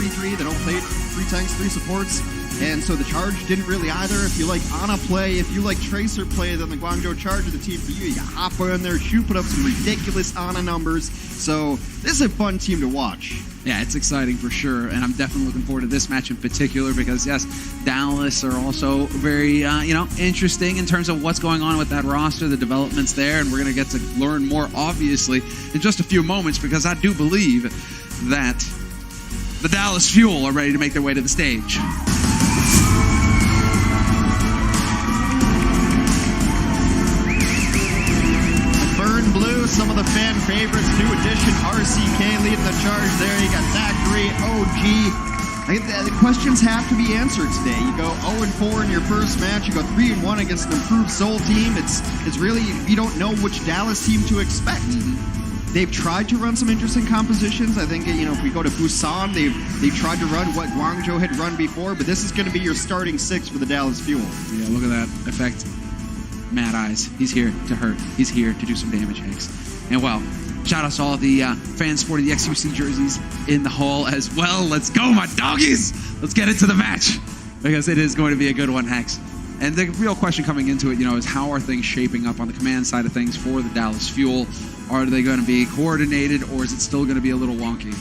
3-3. They don't play 3 tanks, 3 supports. And so the Charge didn't really either. If you like Ana play, if you like Tracer play, then the Guangzhou Charge are the team for you. You got Hopper in there, Shu put up some ridiculous Ana numbers. So this is a fun team to watch. Yeah, it's exciting for sure, and I'm definitely looking forward to this match in particular because, yes, Dallas are also very, interesting in terms of what's going on with that roster, the developments there, and we're going to get to learn more, obviously, in just a few moments because I do believe that the Dallas Fuel are ready to make their way to the stage. Blue, some of the fan favorites, new addition, RCK leading the charge there. You got Thackeray, OG. I think the questions have to be answered today. You go 0-4 in your first match. You go 3-1 against an improved Seoul team. It's really, you don't know which Dallas team to expect. They've tried to run some interesting compositions. I think, if we go to Busan, they've tried to run what Guangzhou had run before, but this is going to be your starting 6 for the Dallas Fuel. Yeah, look at that effect. Mad Eyes. He's here to hurt. He's here to do some damage, Hanks. And well, shout out to all the fans sporting the XUC jerseys in the hall as well. Let's go, my doggies! Let's get into the match because it is going to be a good one, Hanks. And the real question coming into it, is how are things shaping up on the command side of things for the Dallas Fuel? Are they going to be coordinated or is it still going to be a little wonky?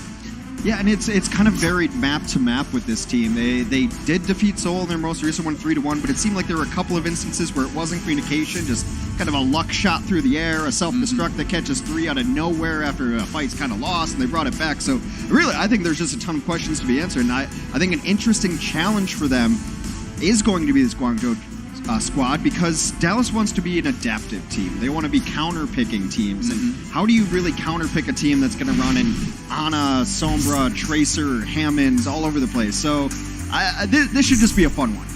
Yeah, and it's kind of varied map to map with this team. They did defeat Seoul in their most recent one 3-1, but it seemed like there were a couple of instances where it wasn't communication, just kind of a luck shot through the air, a self-destruct that catches 3 out of nowhere after a fight's kind of lost, and they brought it back. So really, I think there's just a ton of questions to be answered, and I think an interesting challenge for them is going to be this Guangzhou squad because Dallas wants to be an adaptive team. They want to be counter-picking teams. And how do you really counter-pick a team that's going to run in Ana, Sombra, Tracer, Hammonds, all over the place? So this should just be a fun one.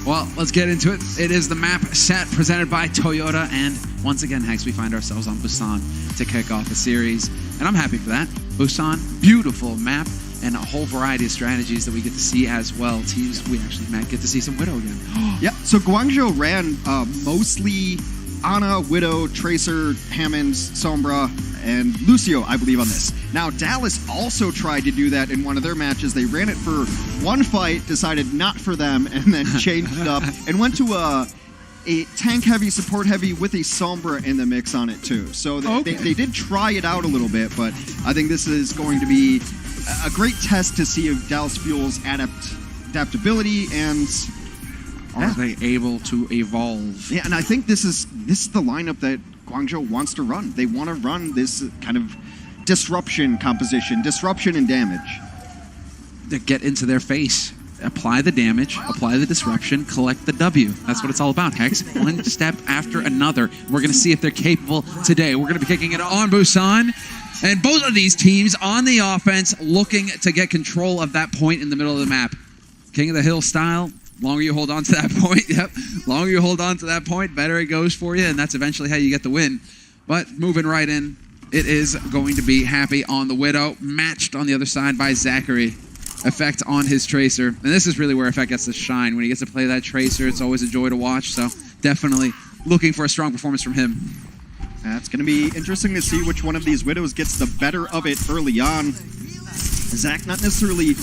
Well, let's get into it. It is the map set presented by Toyota. And once again, Hanks, we find ourselves on Busan to kick off the series. And I'm happy for that. Busan, beautiful map. And a whole variety of strategies that we get to see as well. Teams, we actually might get to see some Widow again. Yeah, so Guangzhou ran mostly Ana, Widow, Tracer, Hammonds, Sombra, and Lucio, I believe, on this. Now, Dallas also tried to do that in one of their matches. They ran it for one fight, decided not for them, and then changed it up and went to a tank-heavy, support-heavy with a Sombra in the mix on it, too. So they did try it out a little bit, but I think this is going to be a great test to see if Dallas Fuel's adaptability and are they able to evolve? Yeah, and I think this is the lineup that Guangzhou wants to run. They want to run this kind of disruption composition, disruption and damage. They get into their face, apply the damage, apply the disruption, collect the W. That's what it's all about, Hex. One step after another. We're going to see if they're capable today. We're going to be kicking it on Busan. And both of these teams on the offense looking to get control of that point in the middle of the map. King of the Hill style, longer you hold on to that point, longer you hold on to that point, better it goes for you, and that's eventually how you get the win. But moving right in, it is going to be Happy on the Widow, matched on the other side by Zachary. Effect on his Tracer. And this is really where Effect gets to shine. When he gets to play that Tracer, it's always a joy to watch, so definitely looking for a strong performance from him. It's going to be interesting to see which one of these Widows gets the better of it early on. Zach not necessarily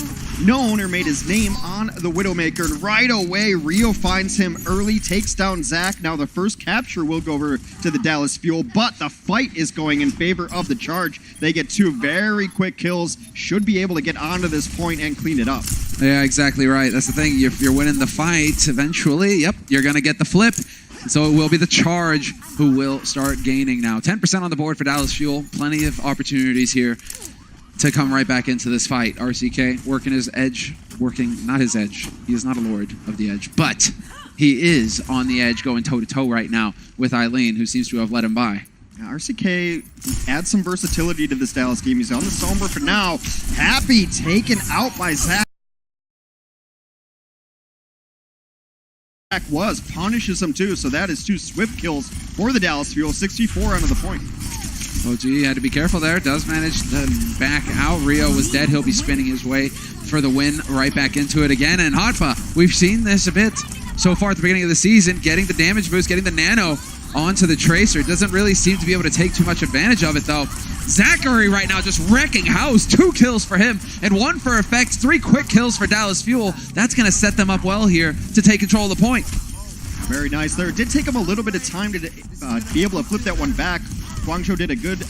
known or made his name on the Widowmaker. And right away, Rio finds him early, takes down Zach. Now the first capture will go over to the Dallas Fuel, but the fight is going in favor of the Charge. They get 2 very quick kills, should be able to get onto this point and clean it up. Yeah, exactly right. That's the thing. If you're winning the fight, eventually, you're going to get the flip. So it will be the Charge who will start gaining now. 10% on the board for Dallas Fuel. Plenty of opportunities here to come right back into this fight. RCK working his edge. Not his edge. He is not a lord of the edge. But he is on the edge going toe-to-toe right now with Eileen, who seems to have let him by. RCK adds some versatility to this Dallas game. He's on the Sombra for now. Happy taken out by Zach. Punishes him too, so that is 2 swift kills for the Dallas Fuel. 64 onto the point. OG had to be careful there. Does manage to back out. Rio was dead. He'll be spinning his way for the win. Right back into it again. And Hotpa, we've seen this a bit so far at the beginning of the season. Getting the damage boost, getting the nano onto the Tracer. Doesn't really seem to be able to take too much advantage of it, though. Zachary right now just wrecking house. 2 kills for him and 1 for effect. 3 quick kills for Dallas Fuel. That's going to set them up well here to take control of the point. Very nice there. It did take him a little bit of time to be able to flip that one back. Guangzhou did a good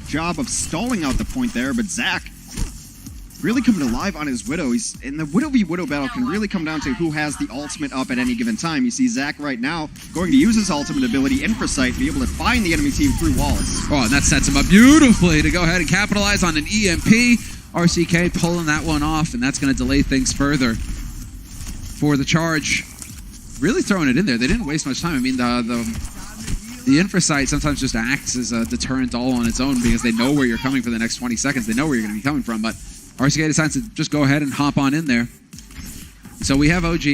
job of stalling out the point there, but Zach really coming alive on his Widow. He's in the Widow v Widow battle can really come down to who has the ultimate up at any given time. You see Zach right now going to use his ultimate ability, Infrasight, to be able to find the enemy team through walls. Oh, and that sets him up beautifully to go ahead and capitalize on an EMP. RCK pulling that one off, and that's going to delay things further for the charge. Really throwing it in there. They didn't waste much time. I mean, the Infrasight sometimes just acts as a deterrent all on its own because they know where you're coming for the next 20 seconds. They know where you're going to be coming from, but RCK decides to just go ahead and hop on in there. So we have OG.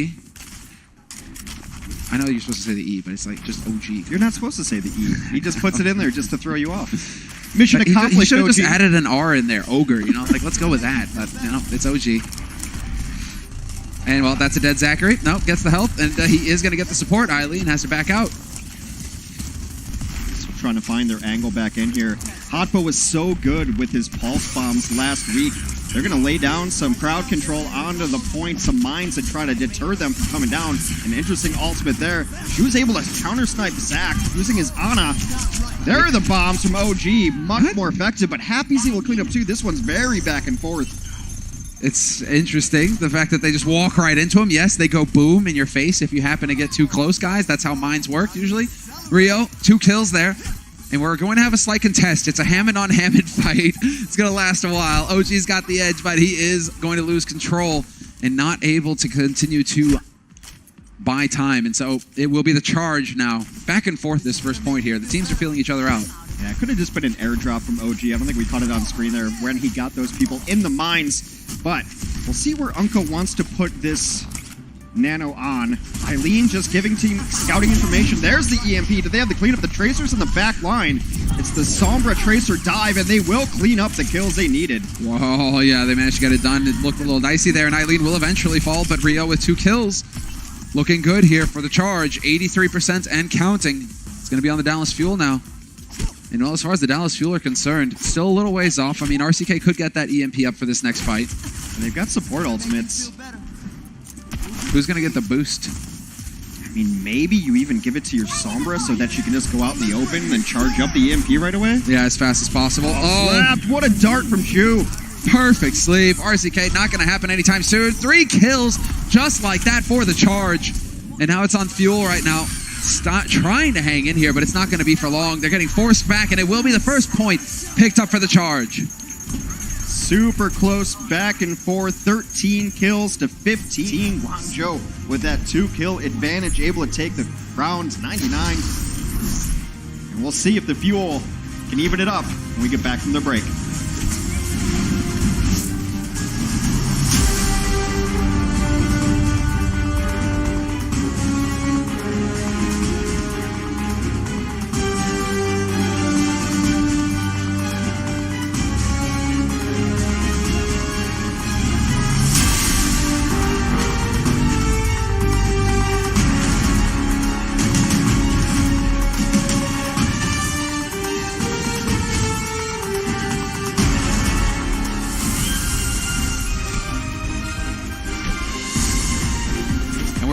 I know you're supposed to say the E, but it's like just OG. You're not supposed to say the E. He just puts it in there just to throw you off. Mission accomplished. He should have OG. just added an R in there, Ogre. You know, like let's go with that. But you know, it's OG. And well, that's a dead Zachary. Nope, gets the health, and he is going to get the support. Eileen has to back out. Trying to find their angle back in here. Hotpo was so good with his pulse bombs last week. They're going to lay down some crowd control onto the point, some mines to try to deter them from coming down. An interesting ultimate there. She was able to counter-snipe Zach using his Ana. There are the bombs from OG. Much more effective, but Happy's able to clean up too. This one's very back and forth. It's interesting, the fact that they just walk right into him. Yes, they go boom in your face if you happen to get too close, guys. That's how mines work usually. Rio, 2 kills there. And we're going to have a slight contest. It's a Hammond-on-Hammond fight. It's going to last a while. OG's got the edge, but he is going to lose control and not able to continue to buy time. And so it will be the charge now. Back and forth this first point here. The teams are feeling each other out. Yeah, it could have just been an airdrop from OG. I don't think we caught it on screen there when he got those people in the mines. But we'll see where Unka wants to put this Nano on. Eileen just giving team scouting information. There's the EMP. Do they have to clean up the Tracers in the back line? It's the Sombra Tracer dive, and they will clean up the kills they needed. Whoa, yeah, they managed to get it done. It looked a little dicey there, and Eileen will eventually fall, but Rio with 2 kills. Looking good here for the charge. 83% and counting. It's going to be on the Dallas Fuel now. And well, as far as the Dallas Fuel are concerned, still a little ways off. I mean, RCK could get that EMP up for this next fight. And they've got support ultimates. Who's going to get the boost? I mean, maybe you even give it to your Sombra so that she can just go out in the open and then charge up the EMP right away? Yeah, as fast as possible. Oh, slapped. What a dart from Chu. Perfect sleep. RCK not going to happen anytime soon. 3 kills just like that for the charge. And now it's on Fuel right now. Trying to hang in here, but it's not going to be for long. They're getting forced back, and it will be the first point picked up for the charge. Super close back and forth. 13 kills to 15. Guangzhou with that 2-kill advantage, able to take the round 99. And we'll see if the Fuel can even it up when we get back from the break.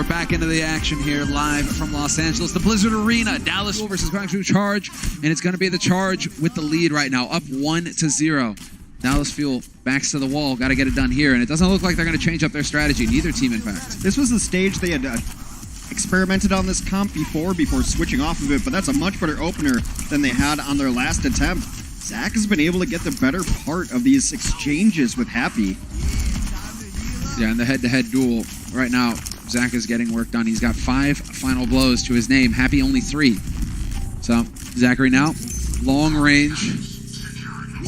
Back into the action here, live from Los Angeles, the Blizzard Arena. Dallas versus Guangzhou Charge, and it's going to be the Charge with the lead right now, up 1-0. Dallas Fuel backs to the wall, got to get it done here, and it doesn't look like they're going to change up their strategy. Neither team, in fact. This was the stage they had experimented on this comp before switching off of it, but that's a much better opener than they had on their last attempt. Zach has been able to get the better part of these exchanges with Happy. Yeah, in the head-to-head duel right now, Zach is getting work done. He's got 5 final blows to his name. Happy only 3. So, Zachary now, long range,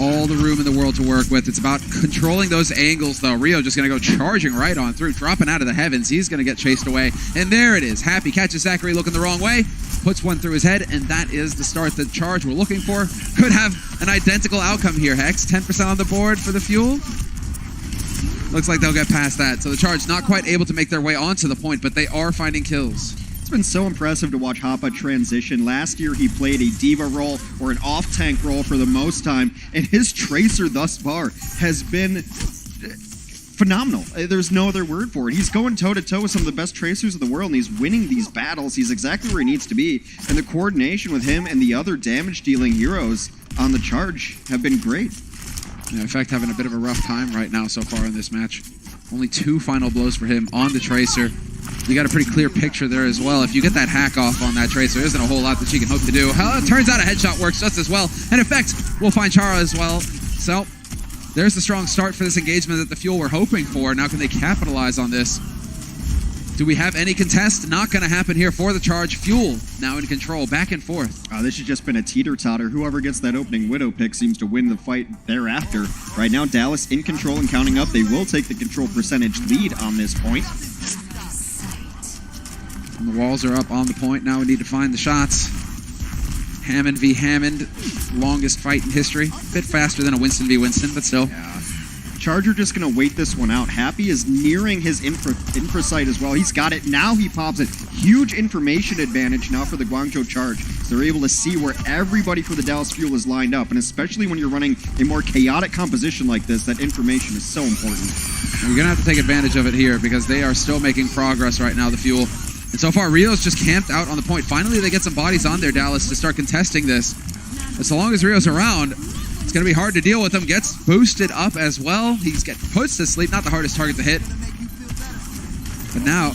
all the room in the world to work with. It's about controlling those angles, though. Rio just going to go charging right on through, dropping out of the heavens. He's going to get chased away. And there it is. Happy catches Zachary looking the wrong way, puts one through his head, and that is the start the charge we're looking for. Could have an identical outcome here, Hex. 10% on the board for the Fuel. Looks like they'll get past that. So the charge not quite able to make their way onto the point, but they are finding kills. It's been so impressive to watch Hoppa transition. Last year, he played a diva role or an off-tank role for the most time, and his Tracer thus far has been phenomenal. There's no other word for it. He's going toe-to-toe with some of the best Tracers in the world, and he's winning these battles. He's exactly where he needs to be, and the coordination with him and the other damage-dealing heroes on the charge have been great. Yeah, in fact, having a bit of a rough time right now so far in this match. Only 2 final blows for him on the Tracer. You got a pretty clear picture there as well. If you get that hack off on that Tracer, there isn't a whole lot that she can hope to do. It turns out a headshot works just as well. And in fact, we'll find Chara as well. So there's the strong start for this engagement that the Fuel were hoping for. Now can they capitalize on this? Do we have any contest? Not going to happen here for the charge. Fuel now in control, back and forth. This has just been a teeter-totter. Whoever gets that opening Widow pick seems to win the fight thereafter. Right now, Dallas in control and counting up. They will take the control percentage lead on this point. And the walls are up on the point. Now we need to find the shots. Hammond v. Hammond, longest fight in history. A bit faster than a Winston v. Winston, but still. Yeah. Charger just going to wait this one out. Happy is nearing his infra sight as well. He's got it. Now he pops it. Huge information advantage now for the Guangzhou Charge. So they're able to see where everybody for the Dallas Fuel is lined up. And especially when you're running a more chaotic composition like this, that information is so important. And you're going to have to take advantage of it here because they are still making progress right now, the Fuel. And so far, Rio's just camped out on the point. Finally, they get some bodies on there, Dallas, to start contesting this. But so long as Rio's around, it's going to be hard to deal with him. Gets boosted up as well. He's getting puts to sleep. Not the hardest target to hit. But now,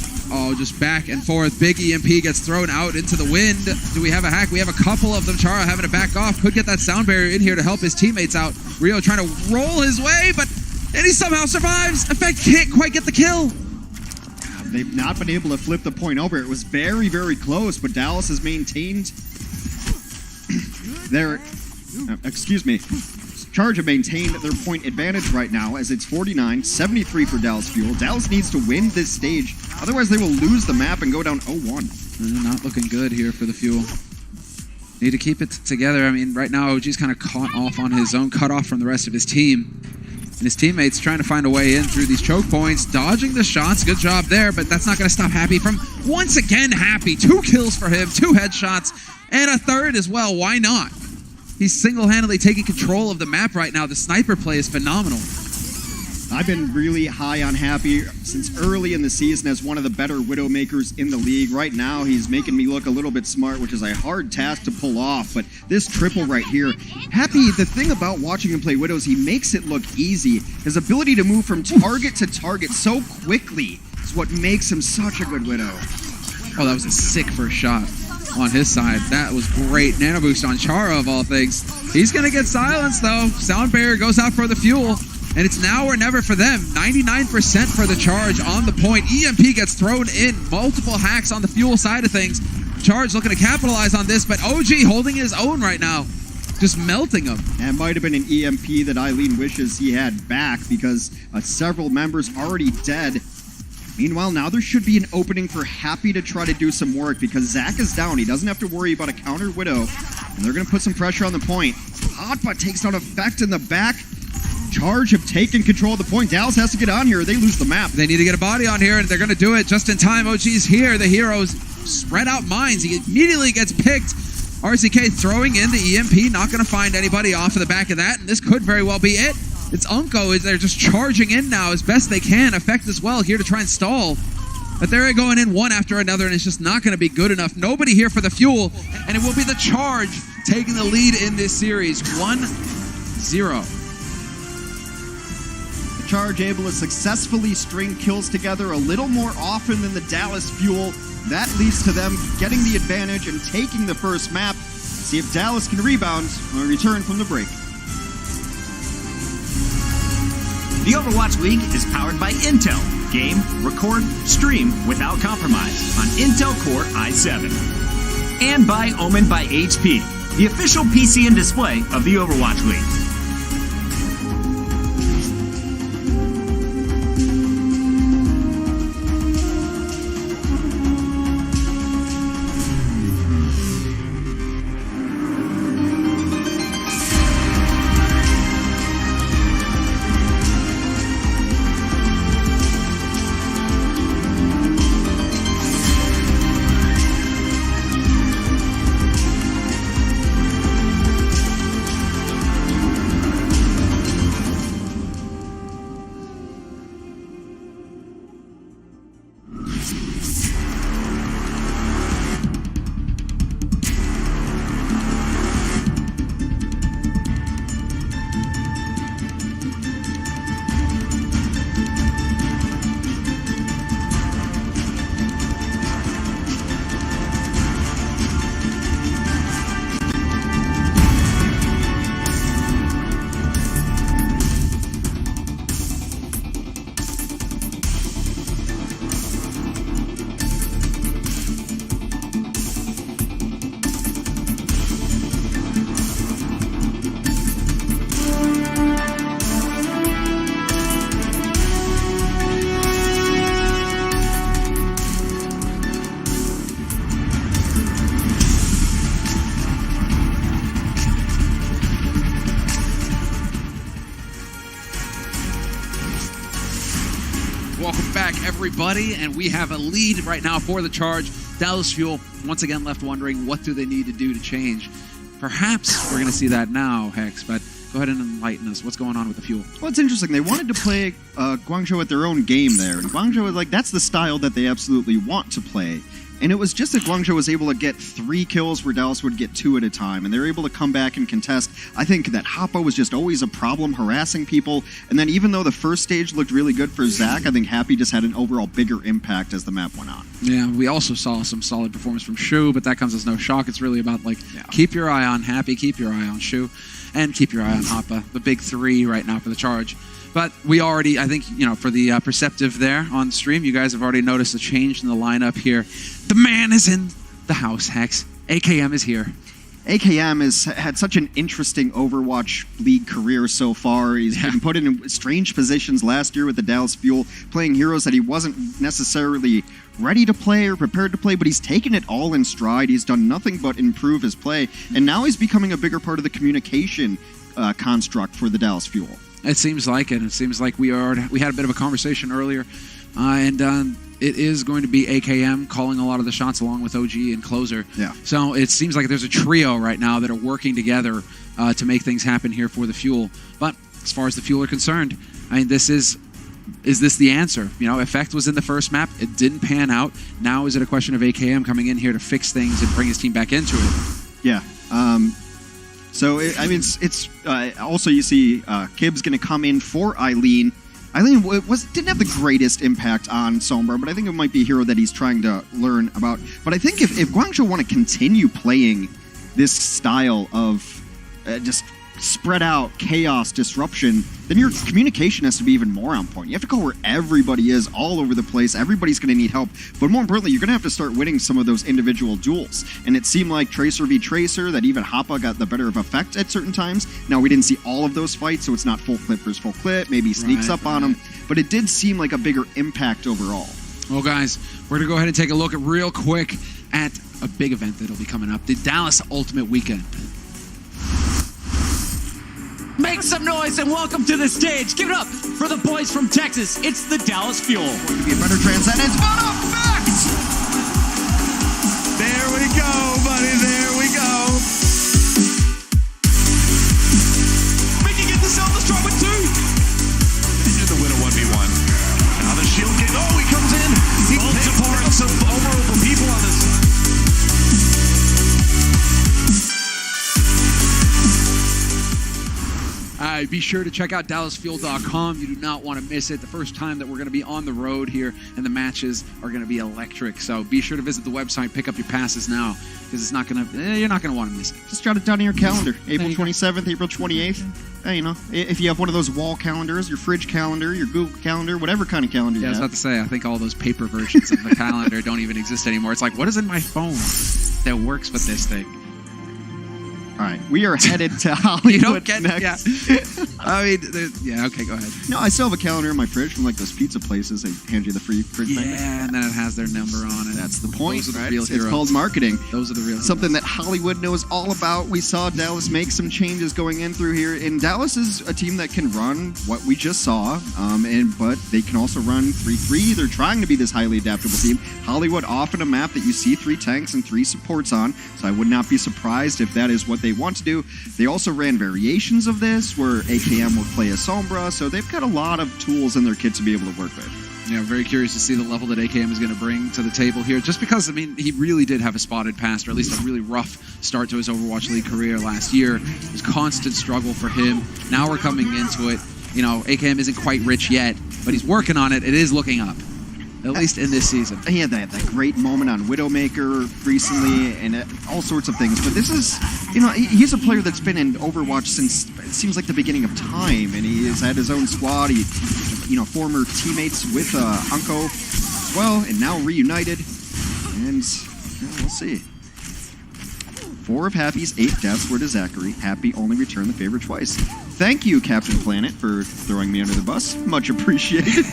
just back and forth. Big EMP gets thrown out into the wind. Do we have a hack? We have a couple of them. Chara having to back off. Could get that sound barrier in here to help his teammates out. Rio trying to roll his way, and he somehow survives. In fact, can't quite get the kill. They've not been able to flip the point over. It was very, very close, but Dallas has maintained their... Charge have maintained their point advantage right now as it's 49-73 for Dallas Fuel. Dallas needs to win this stage, otherwise they will lose the map and go down 0-1. Not looking good here for the Fuel. Need to keep it together. I mean, right now OG's kind of caught off on his own, cut off from the rest of his team. And his teammates trying to find a way in through these choke points, dodging the shots. Good job there, but that's not going to stop Happy from, once again, Happy. 2 kills for him, 2 headshots, and a third as well. Why not? He's single-handedly taking control of the map right now. The sniper play is phenomenal. I've been really high on Happy since early in the season as one of the better Widowmakers in the league. Right now, he's making me look a little bit smart, which is a hard task to pull off. But this triple right here, Happy, the thing about watching him play Widows, he makes it look easy. His ability to move from target to target so quickly is what makes him such a good Widow. Oh, that was a sick first shot on his side. That was great. Nano boost on Chara, of all things. He's going to get silenced, though. Sound barrier goes out for the Fuel. And it's now or never for them. 99% for the Charge on the point. EMP gets thrown in. Multiple hacks on the Fuel side of things. Charge looking to capitalize on this, but OG holding his own right now. Just melting him. That might have been an EMP that Eileen wishes he had back because several members already dead. Meanwhile, now there should be an opening for Happy to try to do some work because Zach is down. He doesn't have to worry about a counter Widow. And they're going to put some pressure on the point. Hotbutt takes out effect in the back. Charge have taken control of the point. Dallas has to get on here or they lose the map. They need to get a body on here, and they're going to do it just in time. OG's here. The heroes spread out mines. He immediately gets picked. RCK throwing in the EMP. Not going to find anybody off of the back of that, and this could very well be it. It's Unko. They're just charging in now as best they can. Effect as well here to try and stall. But they're going in one after another, and it's just not going to be good enough. Nobody here for the Fuel, and it will be the Charge taking the lead in this series. 1-0. Charge able to successfully string kills together a little more often than the Dallas Fuel. That leads to them getting the advantage and taking the first map. See if Dallas can rebound when we return from the break. The Overwatch League is powered by Intel. Game, record, stream without compromise on Intel Core i7. And by Omen by HP, the official PC and display of the Overwatch League. Welcome back, everybody. And we have a lead right now for the Charge. Dallas Fuel, once again, left wondering what do they need to do to change. Perhaps we're going to see that now, Hex, but go ahead and enlighten us. What's going on with the Fuel? Well, it's interesting. They wanted to play Guangzhou at their own game there. And Guangzhou was like, that's the style that they absolutely want to play. And it was just that Guangzhou was able to get 3 kills where Dallas would get 2 at a time. And they were able to come back and contest. I think that Hoppa was just always a problem harassing people. And then even though the first stage looked really good for Zach, I think Happy just had an overall bigger impact as the map went on. Yeah, we also saw some solid performance from Shu, but that comes as no shock. It's really about, keep your eye on Happy, keep your eye on Shu, and keep your eye on Hoppa. The big 3 right now for the Charge. But we already, I think, for the perceptive there on stream, you guys have already noticed a change in the lineup here. The man is in the house, Hex. AKM is here. AKM has had such an interesting Overwatch League career so far. He's been put in strange positions last year with the Dallas Fuel, playing heroes that he wasn't necessarily ready to play or prepared to play, but he's taken it all in stride. He's done nothing but improve his play, and now he's becoming a bigger part of the communication construct for the Dallas Fuel. It seems like it. It seems like we had a bit of a conversation earlier, and it is going to be AKM calling a lot of the shots along with OG and Closer. Yeah. So it seems like there's a trio right now that are working together to make things happen here for the Fuel. But as far as the Fuel are concerned, I mean, is this the answer? Effect was in the first map. It didn't pan out. Now is it a question of AKM coming in here to fix things and bring his team back into it? Yeah. So, it's also you see Kib's going to come in for Eileen. Eileen didn't have the greatest impact on Sombra, but I think it might be a hero that he's trying to learn about. But I think if Guangzhou want to continue playing this style of just spread out chaos disruption, then your communication has to be even more on point. You have to go where everybody is, all over the place. Everybody's going to need help. But more importantly, you're going to have to start winning some of those individual duels. And it seemed like Tracer v Tracer, that even Hoppa got the better of effect at certain times. Now, we didn't see all of those fights, so it's not full clip versus full clip. Maybe he sneaks up on him. But it did seem like a bigger impact overall. Well, guys, we're going to go ahead and take a look real quick at a big event that'll be coming up, the Dallas Ultimate Weekend. Make some noise and welcome to the stage. Give it up for the boys from Texas. It's the Dallas Fuel. Going to be a better transcendence, but effect! There we go, buddy. There we go. Making it to self-destruct with 2. Into the winner 1v1. Now the shield get. Oh, he comes in. He picks apart some vulnerable people on this. Be sure to check out DallasFuel.com. You do not want to miss it. The first time that we're going to be on the road here, and the matches are going to be electric. So be sure to visit the website, pick up your passes now, because it's not going to. You're not going to want to miss it. Just jot it down in your calendar. April 27th, April 28th. If you have one of those wall calendars, your fridge calendar, your Google calendar, whatever kind of calendar you have. I was about to say, I think all those paper versions of the calendar don't even exist anymore. It's like, what is in my phone that works with this thing? All right, we are headed to Hollywood next. Okay, go ahead. No, I still have a calendar in my fridge from those pizza places. They hand you the free fridge thing. Yeah, and then it has their number on it. That's the point. Those are the right? real heroes. It's called marketing. Those are the real Something heroes. that Hollywood knows all about. We saw Dallas make some changes going in through here. And Dallas is a team that can run what we just saw, but they can also run 3-3. They're trying to be this highly adaptable team. Hollywood often a map that you see 3 tanks and 3 supports on, so I would not be surprised if that is what they want to do. They also ran variations of this where AKM will play a Sombra, so they've got a lot of tools in their kit to be able to work with. Yeah, very curious to see the level that AKM is going to bring to the table here, just because, he really did have a spotted past, or at least a really rough start to his Overwatch League career last year. It was constant struggle for him. Now we're coming into it. AKM isn't quite rich yet, but he's working on it. It is looking up, at least in this season. He had that great moment on Widowmaker recently and all sorts of things. But this is, he's a player that's been in Overwatch since, it seems like the beginning of time. And he has had his own squad. He, former teammates with Unko as well, and now reunited. And we'll see. 4 of Happy's 8 deaths were to Zachary. Happy only returned the favor twice. Thank you, Captain Planet, for throwing me under the bus. Much appreciated.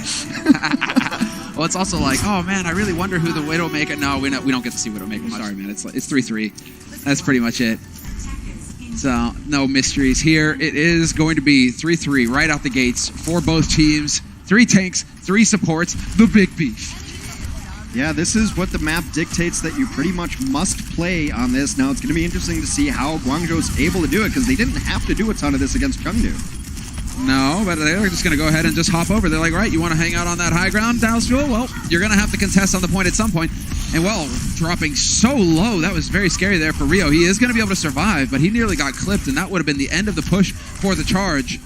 Well, it's also like, oh man, I really wonder who the Widowmaker. No, we don't get to see Widowmaker. Sorry, man. It's 3-3. That's pretty much it. So no mysteries here. It is going to be 3-3 right out the gates for both teams. 3 tanks, 3 supports, the big beef. Yeah, this is what the map dictates that you pretty much must play on this. Now, it's going to be interesting to see how Guangzhou's able to do it, because they didn't have to do a ton of this against Chengdu. No, but they're just going to go ahead and just hop over. They're like, right, you want to hang out on that high ground, Dallas Fuel? Well, you're going to have to contest on the point at some point. And, well, dropping so low, that was very scary there for Rio. He is going to be able to survive, but he nearly got clipped, and that would have been the end of the push for the charge.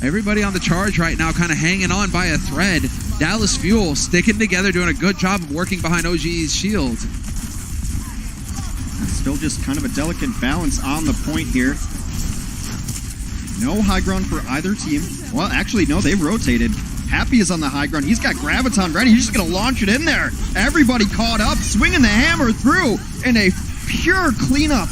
Everybody on the charge right now kind of hanging on by a thread. Dallas Fuel sticking together, doing a good job of working behind OGE's shield. It's still just kind of a delicate balance on the point here. No high ground for either team. Well, actually, no, they've rotated. Happy is on the high ground. He's got Graviton ready. He's just going to launch it in there. Everybody caught up, swinging the hammer through in a pure cleanup.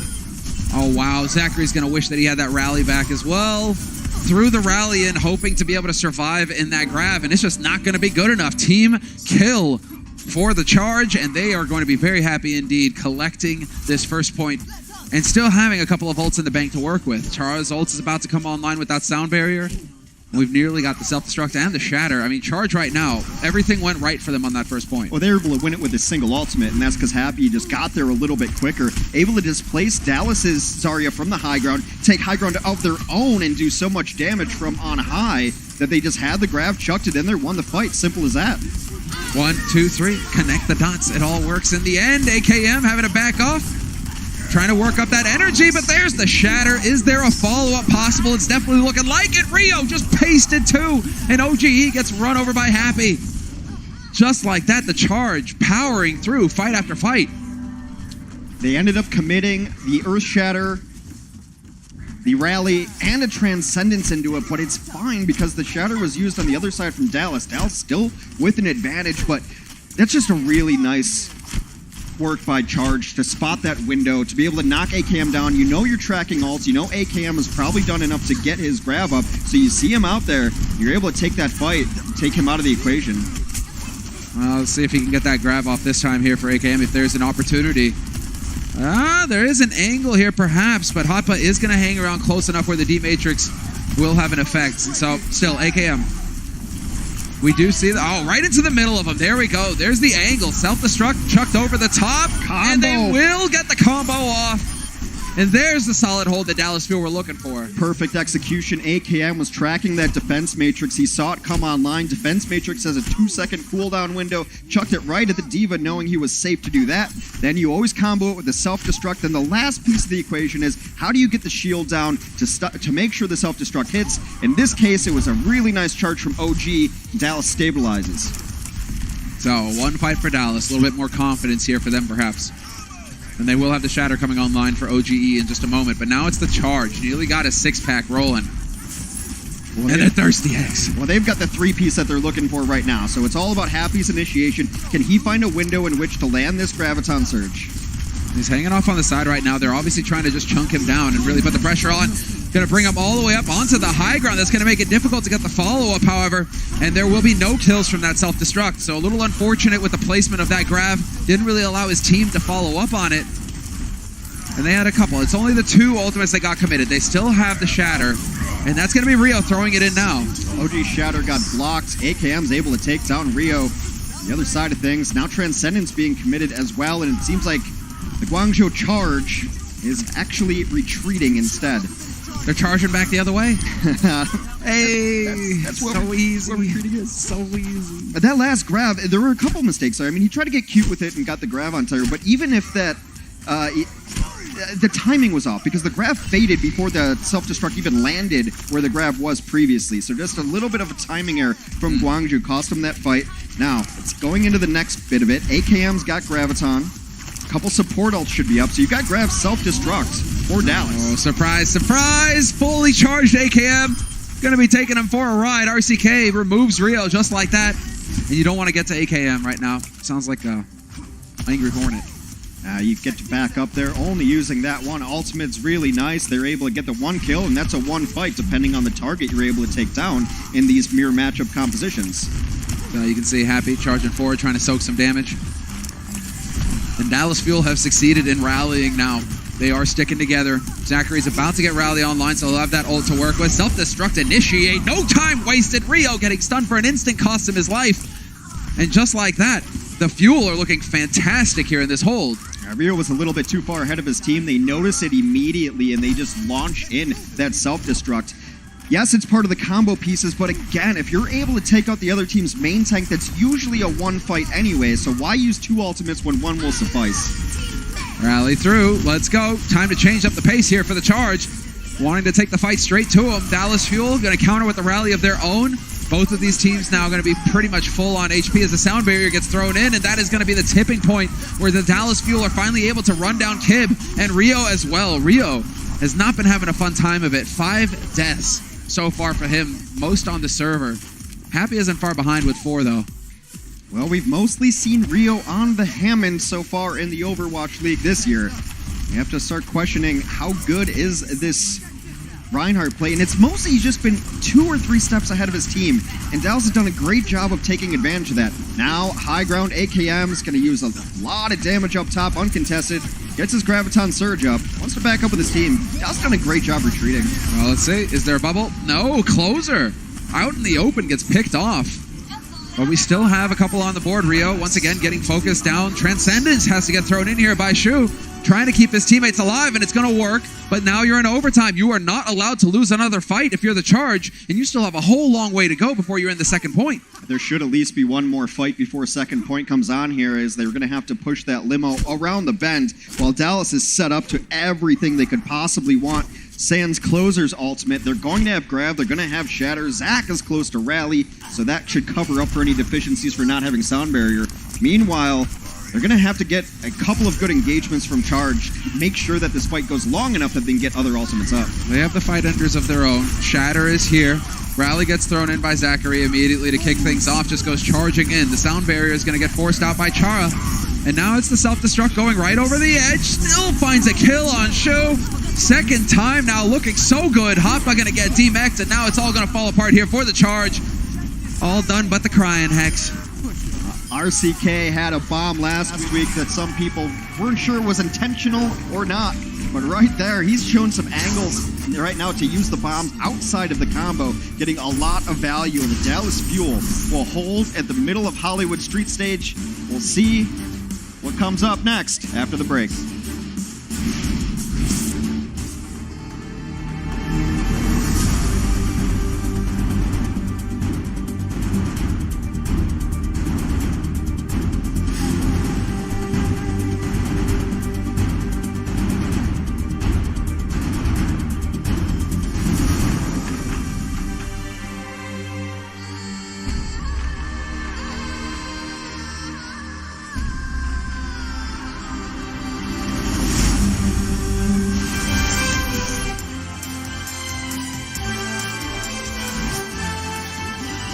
Oh, wow. Zachary's going to wish that he had that rally back as well. Threw the rally in, hoping to be able to survive in that grab, and it's just not going to be good enough. Team kill for the charge, and they are going to be very happy indeed collecting this first point and still having a couple of ults in the bank to work with. Char's ult is about to come online with that sound barrier. We've nearly got the self-destruct and the shatter. I mean, Charge right now, everything went right for them on that first point. Well, they were able to win it with a single ultimate, and that's because Happy just got there a little bit quicker. Able to displace Dallas's Zarya from the high ground, take high ground of their own, and do so much damage from on high that they just had the grab, chucked it in there, won the fight. Simple as that. 1, 2, 3. Connect the dots. It all works in the end. AKM having to back off. Trying to work up that energy, but there's the shatter. Is there a follow-up possible? It's definitely looking like it. Rio just pasted 2, and OGE gets run over by Happy. Just like that, the charge powering through fight after fight. They ended up committing the Earth Shatter, the rally, and a Transcendence into it, but it's fine because the shatter was used on the other side from Dallas. Dallas still with an advantage, but that's just a really nice work by Charge to spot that window, to be able to knock AKM down. You know you're tracking ults. You know AKM has probably done enough to get his grab up, so you see him out there. You're able to take that fight, take him out of the equation. Well, let's see if he can get that grab off this time here for AKM, if there's an opportunity. There is an angle here perhaps, but Hoppa is going to hang around close enough where the D-Matrix will have an effect. And so, still, AKM. We do see right into the middle of them. There we go. There's the angle. Self-destruct chucked over the top. Combo. And they will get the combo off. And there's the solid hold that Dallas Fuel were looking for. Perfect execution. AKM was tracking that defense matrix. He saw it come online. Defense matrix has a 2-second cooldown window. Chucked it right at the Diva, knowing he was safe to do that. Then you always combo it with the self-destruct. And the last piece of the equation is, how do you get the shield down to make sure the self-destruct hits? In this case, it was a really nice charge from OG. Dallas stabilizes. So, one fight for Dallas. A little bit more confidence here for them, perhaps. And they will have the shatter coming online for OGE in just a moment. But now it's the charge. Nearly got a 6-pack rolling. Well, and a Thirsty X. Well, they've got the 3-piece that they're looking for right now. So it's all about Happy's initiation. Can he find a window in which to land this Graviton Surge? He's hanging off on the side right now. They're obviously trying to just chunk him down and really put the pressure on. Going to bring him all the way up onto the high ground. That's going to make it difficult to get the follow-up, however. And there will be no kills from that self-destruct. So a little unfortunate with the placement of that grab. Didn't really allow his team to follow up on it. And they had a couple. It's only the 2 ultimates that got committed. They still have the shatter. And that's going to be Rio throwing it in now. OG shatter got blocked. AKM's able to take down Rio. The other side of things, now Transcendence being committed as well. And it seems like the Guangzhou charge is actually retreating instead. They're charging back the other way. Hey, that's so easy. Where retreating is so easy. That last grab, there were a couple mistakes there. I mean, he tried to get cute with it and got the grab on Tyre, but even if that, the timing was off because the grab faded before the self-destruct even landed where the grab was previously. So just a little bit of a timing error from Guangzhou cost him that fight. Now, it's going into the next bit of it. AKM's got Graviton. A couple support ults should be up, so you've got grab self-destruct for Dallas. Oh, surprise, surprise! Fully charged AKM. Gonna be taking him for a ride. RCK removes Rio just like that. And you don't want to get to AKM right now. Sounds like a Angry Hornet. You get to back up there, only using that one. Ultimate's really nice. They're able to get the 1 kill, and that's a 1 fight, depending on the target you're able to take down in these mirror matchup compositions. You can see Happy charging forward, trying to soak some damage. And Dallas Fuel have succeeded in rallying now. They are sticking together. Zachary's about to get Rally online, so he'll have that ult to work with. Self-destruct initiate. No time wasted. Rio getting stunned for an instant cost him his life. And just like that, the Fuel are looking fantastic here in this hold. Rio was a little bit too far ahead of his team. They notice it immediately, and they just launch in that self-destruct. Yes, it's part of the combo pieces, but again, if you're able to take out the other team's main tank, that's usually a one fight anyway, so why use two ultimates when one will suffice? Rally through. Let's go. Time to change up the pace here for the charge. Wanting to take the fight straight to him. Dallas Fuel going to counter with the rally of their own. Both of these teams now going to be pretty much full on HP as the sound barrier gets thrown in, and that is going to be the tipping point where the Dallas Fuel are finally able to run down Kib and Rio as well. Rio has not been having a fun time of it. 5 deaths so far for him, most on the server. Happy isn't far behind with 4 though. Well, we've mostly seen Rio on the Hammond so far in the Overwatch League this year. You have to start questioning how good is this Reinhardt play, and it's mostly just been 2 or 3 steps ahead of his team, and Dallas has done a great job of taking advantage of that. Now, high ground AKM is going to use a lot of damage up top, uncontested, gets his Graviton Surge up, wants to back up with his team. Dallas has done a great job retreating. Well, let's see. Is there a bubble? No, Closer out in the open gets picked off. But we still have a couple on the board. Rio, once again, getting focused down. Transcendence has to get thrown in here by Shu, trying to keep his teammates alive, and it's going to work. But now you're in overtime. You are not allowed to lose another fight if you're the charge, and you still have a whole long way to go before you're in the second point. There should at least be one more fight before second point comes on here, as they're going to have to push that limo around the bend while Dallas is set up to everything they could possibly want. Sans Closer's ultimate. They're going to have grab. They're going to have shatter. Zach is close to rally, so that should cover up for any deficiencies for not having sound barrier. Meanwhile, they're going to have to get a couple of good engagements from charge. Make sure that this fight goes long enough that they can get other ultimates up. They have the fight enders of their own. Shatter is here. Rally gets thrown in by Zachary immediately to kick things off. Just goes charging in. The sound barrier is going to get forced out by Chara. And now it's the self-destruct going right over the edge. Still finds a kill on Shu. Second time now, looking so good. Hoppa going to get demexed, and now it's all going to fall apart here for the charge. All done but the crying, Hex. RCK had a bomb last week that some people weren't sure was intentional or not. But right there, he's shown some angles right now to use the bombs outside of the combo, getting a lot of value. And the Dallas Fuel will hold at the middle of Hollywood Street Stage. We'll see what comes up next after the break.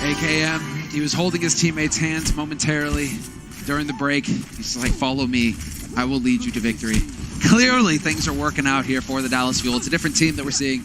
AKM, he was holding his teammates' hands momentarily during the break. He's like, follow me. I will lead you to victory. Clearly, things are working out here for the Dallas Fuel. It's a different team that we're seeing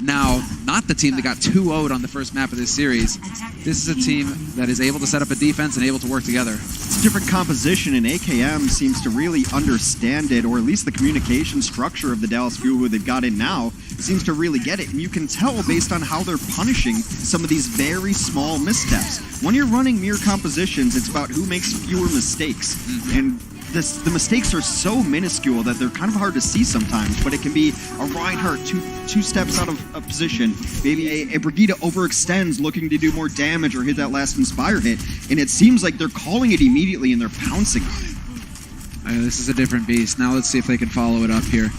now. Not the team that got 2-0'd on the first map of this series. This is a team that is able to set up a defense and able to work together. It's a different composition, and AKM seems to really understand it, or at least the communication structure of the Dallas Fuel who they've got in now seems to really get it. And you can tell based on how they're punishing some of these very small missteps. When you're running mirror compositions, it's about who makes fewer mistakes. And the mistakes are so minuscule that they're kind of hard to see sometimes, but it can be a Reinhardt two steps out of a position, maybe a Brigitte overextends looking to do more damage or hit that last Inspire hit, and it seems like they're calling it immediately and they're pouncing on it. This is a different beast. Now let's see if they can follow it up here.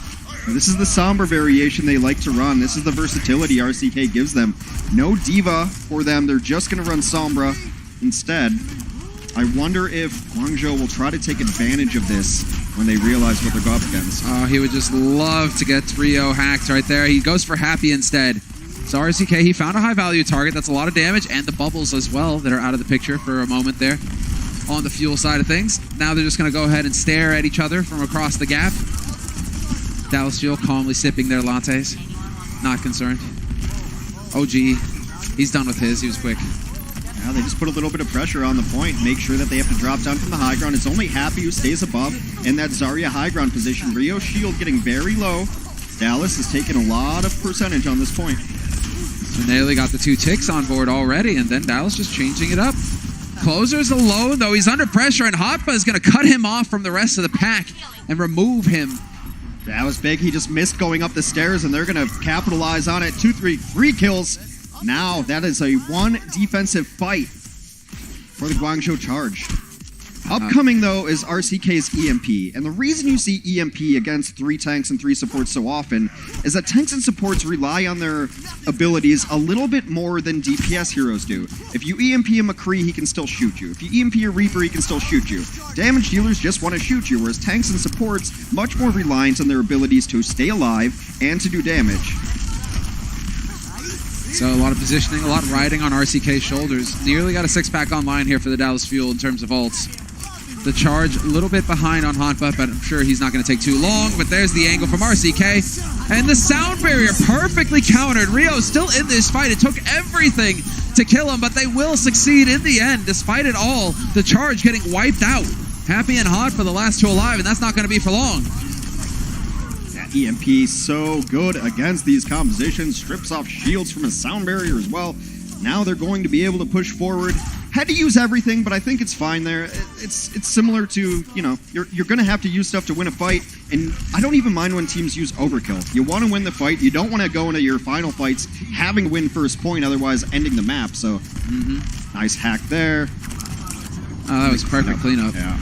This is the Sombra variation they like to run. This is the versatility RCK gives them. No Diva for them. They're just going to run Sombra instead. I wonder if Guangzhou will try to take advantage of this when they realize what they're going up against. Oh, he would just love to get Rio hacked right there. He goes for Happy instead. So RCK, he found a high-value target. That's a lot of damage, and the bubbles as well that are out of the picture for a moment there on the Fuel side of things. Now they're just going to go ahead and stare at each other from across the gap. Dallas Fuel calmly sipping their lattes. Not concerned. OG, he's done with his. He was quick. Now they just put a little bit of pressure on the point, make sure that they have to drop down from the high ground. It's only Happy who stays above in that Zarya high ground position. Rio's shield getting very low. Dallas is taking a lot of percentage on this point. So Nearly got the 2 ticks on board already, and then Dallas just changing it up. Closer's alone, though he's under pressure, and Hotba is going to cut him off from the rest of the pack and remove him. That was big. He just missed going up the stairs, and they're going to capitalize on it. 3 kills. Now that is a 1 defensive fight for the Guangzhou Charge. Upcoming, though, is RCK's EMP. And the reason you see EMP against 3 tanks and 3 supports so often is that tanks and supports rely on their abilities a little bit more than DPS heroes do. If you EMP a McCree, he can still shoot you. If you EMP a Reaper, he can still shoot you. Damage dealers just want to shoot you, whereas tanks and supports much more reliant on their abilities to stay alive and to do damage. So a lot of positioning, a lot of riding on RCK's shoulders. Nearly got a 6-pack online here for the Dallas Fuel in terms of ults. The Charge a little bit behind on Hanfa, but I'm sure he's not going to take too long. But there's the angle from RCK. And the sound barrier perfectly countered. Rio still in this fight. It took everything to kill him, but they will succeed in the end. Despite it all, the Charge getting wiped out. Happy and Hot for the last 2 alive, and that's not going to be for long. That EMP so good against these compositions. Strips off shields from a sound barrier as well. Now they're going to be able to push forward. Had to use everything, but I think it's fine there. It's similar to, you know, you're going to have to use stuff to win a fight, and I don't even mind when teams use overkill. You want to win the fight. You don't want to go into your final fights having to win first point, otherwise ending the map. So, nice hack there. Oh, that was perfect cleanup. Yeah.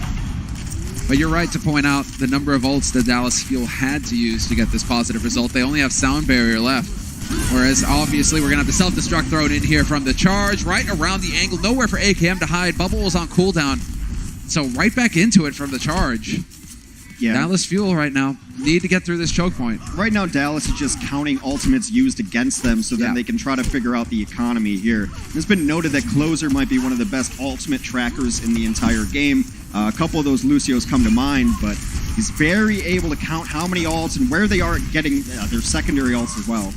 But you're right to point out the number of ults that Dallas Fuel had to use to get this positive result. They only have sound barrier left. Whereas, obviously, we're going to have the self-destruct thrown in here from the Charge, right around the angle. Nowhere for AKM to hide. Bubble was on cooldown. So right back into it from the Charge. Yeah. Dallas Fuel right now need to get through this choke point. Right now, Dallas is just counting ultimates used against them so then they can try to figure out the economy here. It's been noted that Closer might be one of the best ultimate trackers in the entire game. A couple of those Lucios come to mind, but he's very able to count how many ults and where they are getting their secondary ults as well.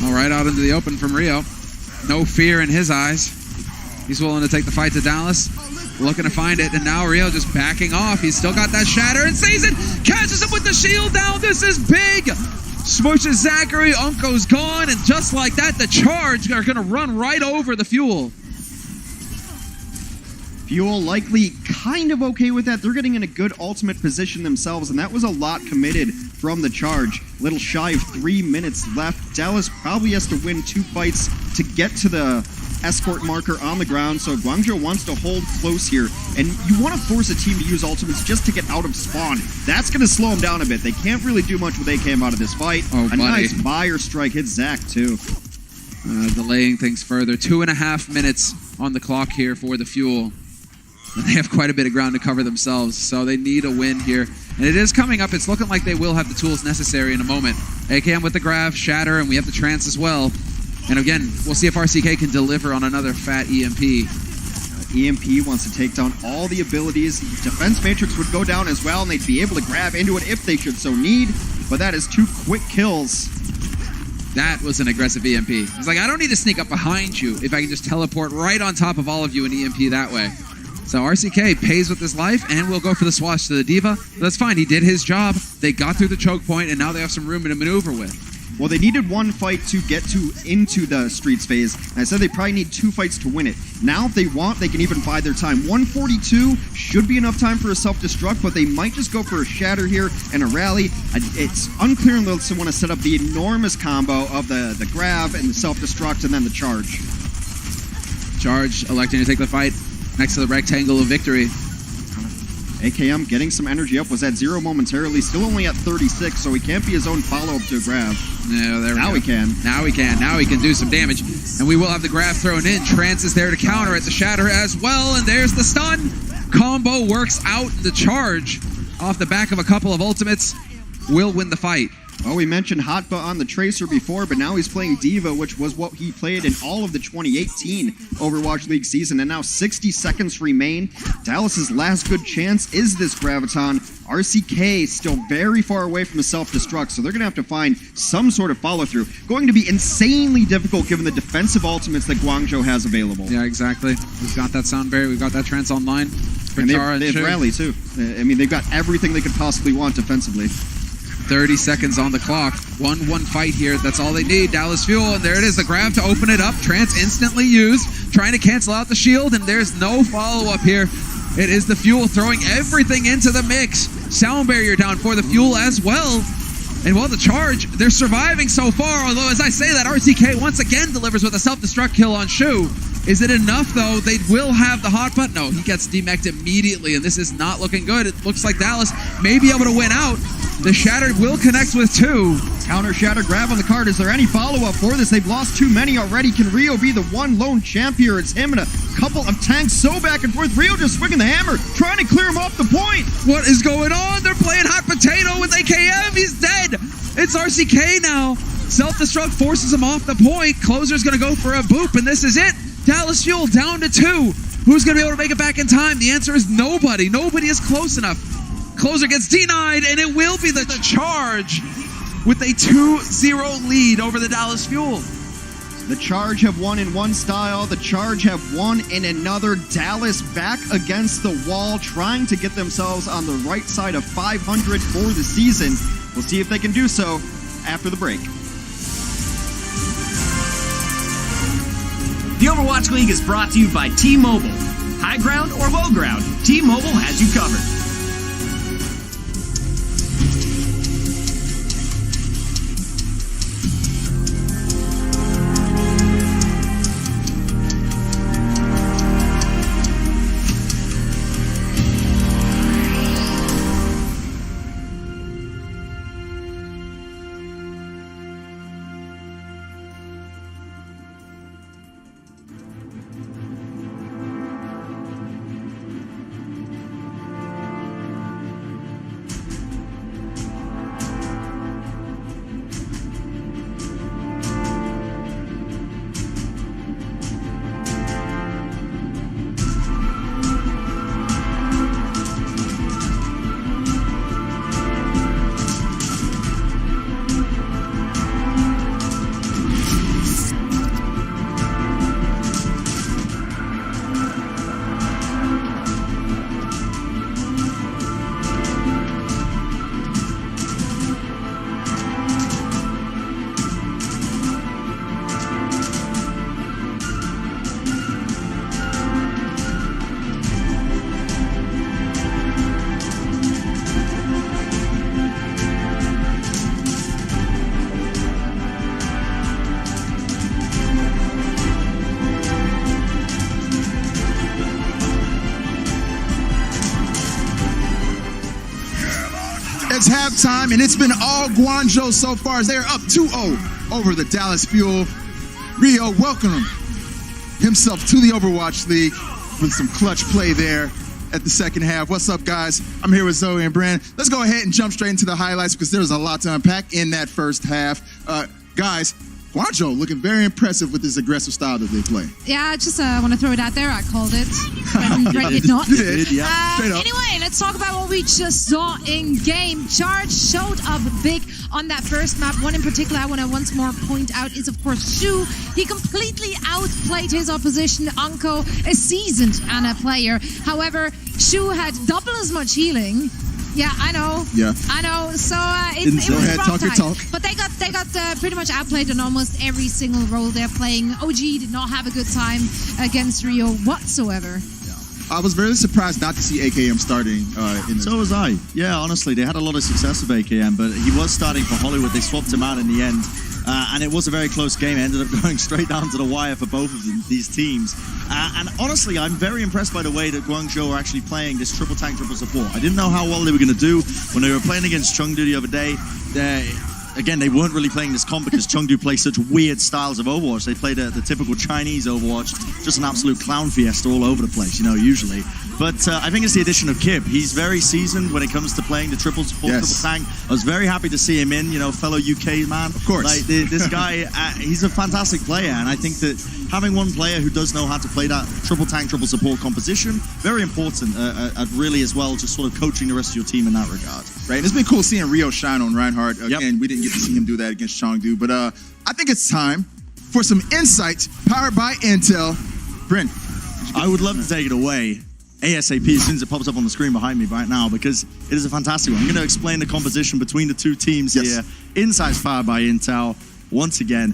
All right, out into the open from Rio. No fear in his eyes. He's willing to take the fight to Dallas. Looking to find it, and now Rio just backing off. He's still got that shatter, and sees it! Catches him with the shield down! This is big! Smooshes Zachary, Unko's gone, and just like that, the Charge are going to run right over the Fuel. Fuel likely kind of okay with that. They're getting in a good ultimate position themselves, and that was a lot committed from the Charge. Little shy of 3 minutes left. Dallas probably has to win 2 fights to get to the escort marker on the ground, so Guangzhou wants to hold close here, and you want to force a team to use ultimates just to get out of spawn. That's going to slow them down a bit. They can't really do much with AKM out of this fight. Oh, a nice fire strike hits Zach, too. Delaying things further. 2.5 minutes on the clock here for the Fuel. They have quite a bit of ground to cover themselves, so they need a win here. And it is coming up. It's looking like they will have the tools necessary in a moment. AKM with the Grav, Shatter, and we have the Trance as well. And again, we'll see if RCK can deliver on another fat EMP. EMP wants to take down all the abilities. Defense Matrix would go down as well, and they'd be able to grab into it if they should so need. But that is 2 quick kills. That was an aggressive EMP. He's like, I don't need to sneak up behind you if I can just teleport right on top of all of you and EMP that way. So RCK pays with his life and will go for the swash to the Diva. But that's fine. He did his job. They got through the choke point, and now they have some room to maneuver with. Well, they needed 1 fight to get into the Streets phase. And I said they probably need 2 fights to win it. Now, if they want, they can even buy their time. 142 should be enough time for a self-destruct, but they might just go for a Shatter here and a rally. It's unclear unless they want to set up the enormous combo of the grab and the self-destruct and then the Charge. Charge electing to take the fight next to the rectangle of victory. AKM getting some energy up, was at 0 momentarily, still only at 36, so he can't be his own follow-up to a grab. No, there we go. Now he can. Now he can. Now he can do some damage. And we will have the grab thrown in. Trance is there to counter it. The Shatter as well, and there's the stun. Combo works out. The Charge, off the back of a couple of ultimates, will win the fight. Well, we mentioned Hotba on the Tracer before, but now he's playing Diva, which was what he played in all of the 2018 Overwatch League season. And now 60 seconds remain. Dallas's last good chance is this Graviton. RCK still very far away from the self-destruct, so they're going to have to find some sort of follow-through. Going to be insanely difficult given the defensive ultimates that Guangzhou has available. Yeah, exactly. We've got that sound barrier. We've got that trance online. And they have rally, too. I mean, they've got everything they could possibly want defensively. 30 seconds on the clock. 1-1 fight here. That's all they need. Dallas Fuel, and there it is. The grab to open it up. Trance instantly used. Trying to cancel out the shield, and there's no follow-up here. It is the Fuel throwing everything into the mix. Sound barrier down for the Fuel as well. And well, the charge, they're surviving so far. Although, as I say that, RCK once again delivers with a self-destruct kill on Shu. Is it enough, though? They will have the hot button. No, he gets demeched immediately, and this is not looking good. It looks like Dallas may be able to win out. The Shattered will connect with 2. Counter Shatter grab on the card. Is there any follow-up for this? They've lost too many already. Can Rio be the one lone champion? It's him and a couple of tanks so back and forth. Rio just swinging the hammer, trying to clear him off the point. What is going on? They're playing hot potato with AKM. He's dead. It's RCK now. Self-destruct forces him off the point. Closer's going to go for a boop, and this is it. Dallas Fuel down to 2. Who's going to be able to make it back in time? The answer is nobody. Nobody is close enough. Closer gets denied, and it will be the charge with a 2-0 lead over the Dallas Fuel. The Charge have won in one style. The Charge have won in another. Dallas back against the wall, trying to get themselves on the right side of 500 for the season. We'll see if they can do so after the break. The Overwatch League is brought to you by T-Mobile. High ground or low ground, T-Mobile has you covered. It's halftime, and it's been all Guangzhou so far as they are up 2-0 over the Dallas Fuel. Rio welcomed himself to the Overwatch League with some clutch play there at the second half. What's up, guys? I'm here with Zoe and Brand. Let's go ahead and jump straight into the highlights because there's a lot to unpack in that first half. Guys, Guangzhou looking very impressive with this aggressive style that they play. Yeah, I just want to throw it out there. I called it. Brett did not. You did, yeah. Straight up. Anyway, let's talk about what we just saw in game. Charge showed up big on that first map. One in particular I want to once more point out is, of course, Shu. He completely outplayed his opposition, Anko, a seasoned Ana player. However, Shu had double as much healing. Yeah, I know. Yeah, I know. So it was rough time. Talk. But they got pretty much outplayed in almost every single role they're playing. OG did not have a good time against Rio whatsoever. I was very surprised not to see AKM starting. So was I. Yeah, honestly, they had a lot of success with AKM, but he was starting for Hollywood. They swapped him out in the end. And it was a very close game. It ended up going straight down to the wire for both of these teams. And honestly, I'm very impressed by the way that Guangzhou are actually playing this triple tank, triple support. I didn't know how well they were going to do when they were playing against Chengdu the other day. again, they weren't really playing this comp because Chengdu plays such weird styles of Overwatch. They played the typical Chinese Overwatch, just an absolute clown fiesta all over the place, usually. But I think it's the addition of Kip. He's very seasoned when it comes to playing the triple support, triple tank. I was very happy to see him in, fellow UK man. Of course. Like, this guy, he's a fantastic player, and I think that having one player who does know how to play that triple tank, triple support composition, very important at really as well, just sort of coaching the rest of your team in that regard. Right, and it's been cool seeing Rio shine on Reinhardt. Again, we didn't get to see him do that against Chengdu, but I think it's time for some insights powered by Intel. Bryn, I would love to take it away ASAP as soon as it pops up on the screen behind me right now, because it is a fantastic one. I'm going to explain the composition between the two teams here. Insights powered by Intel, once again.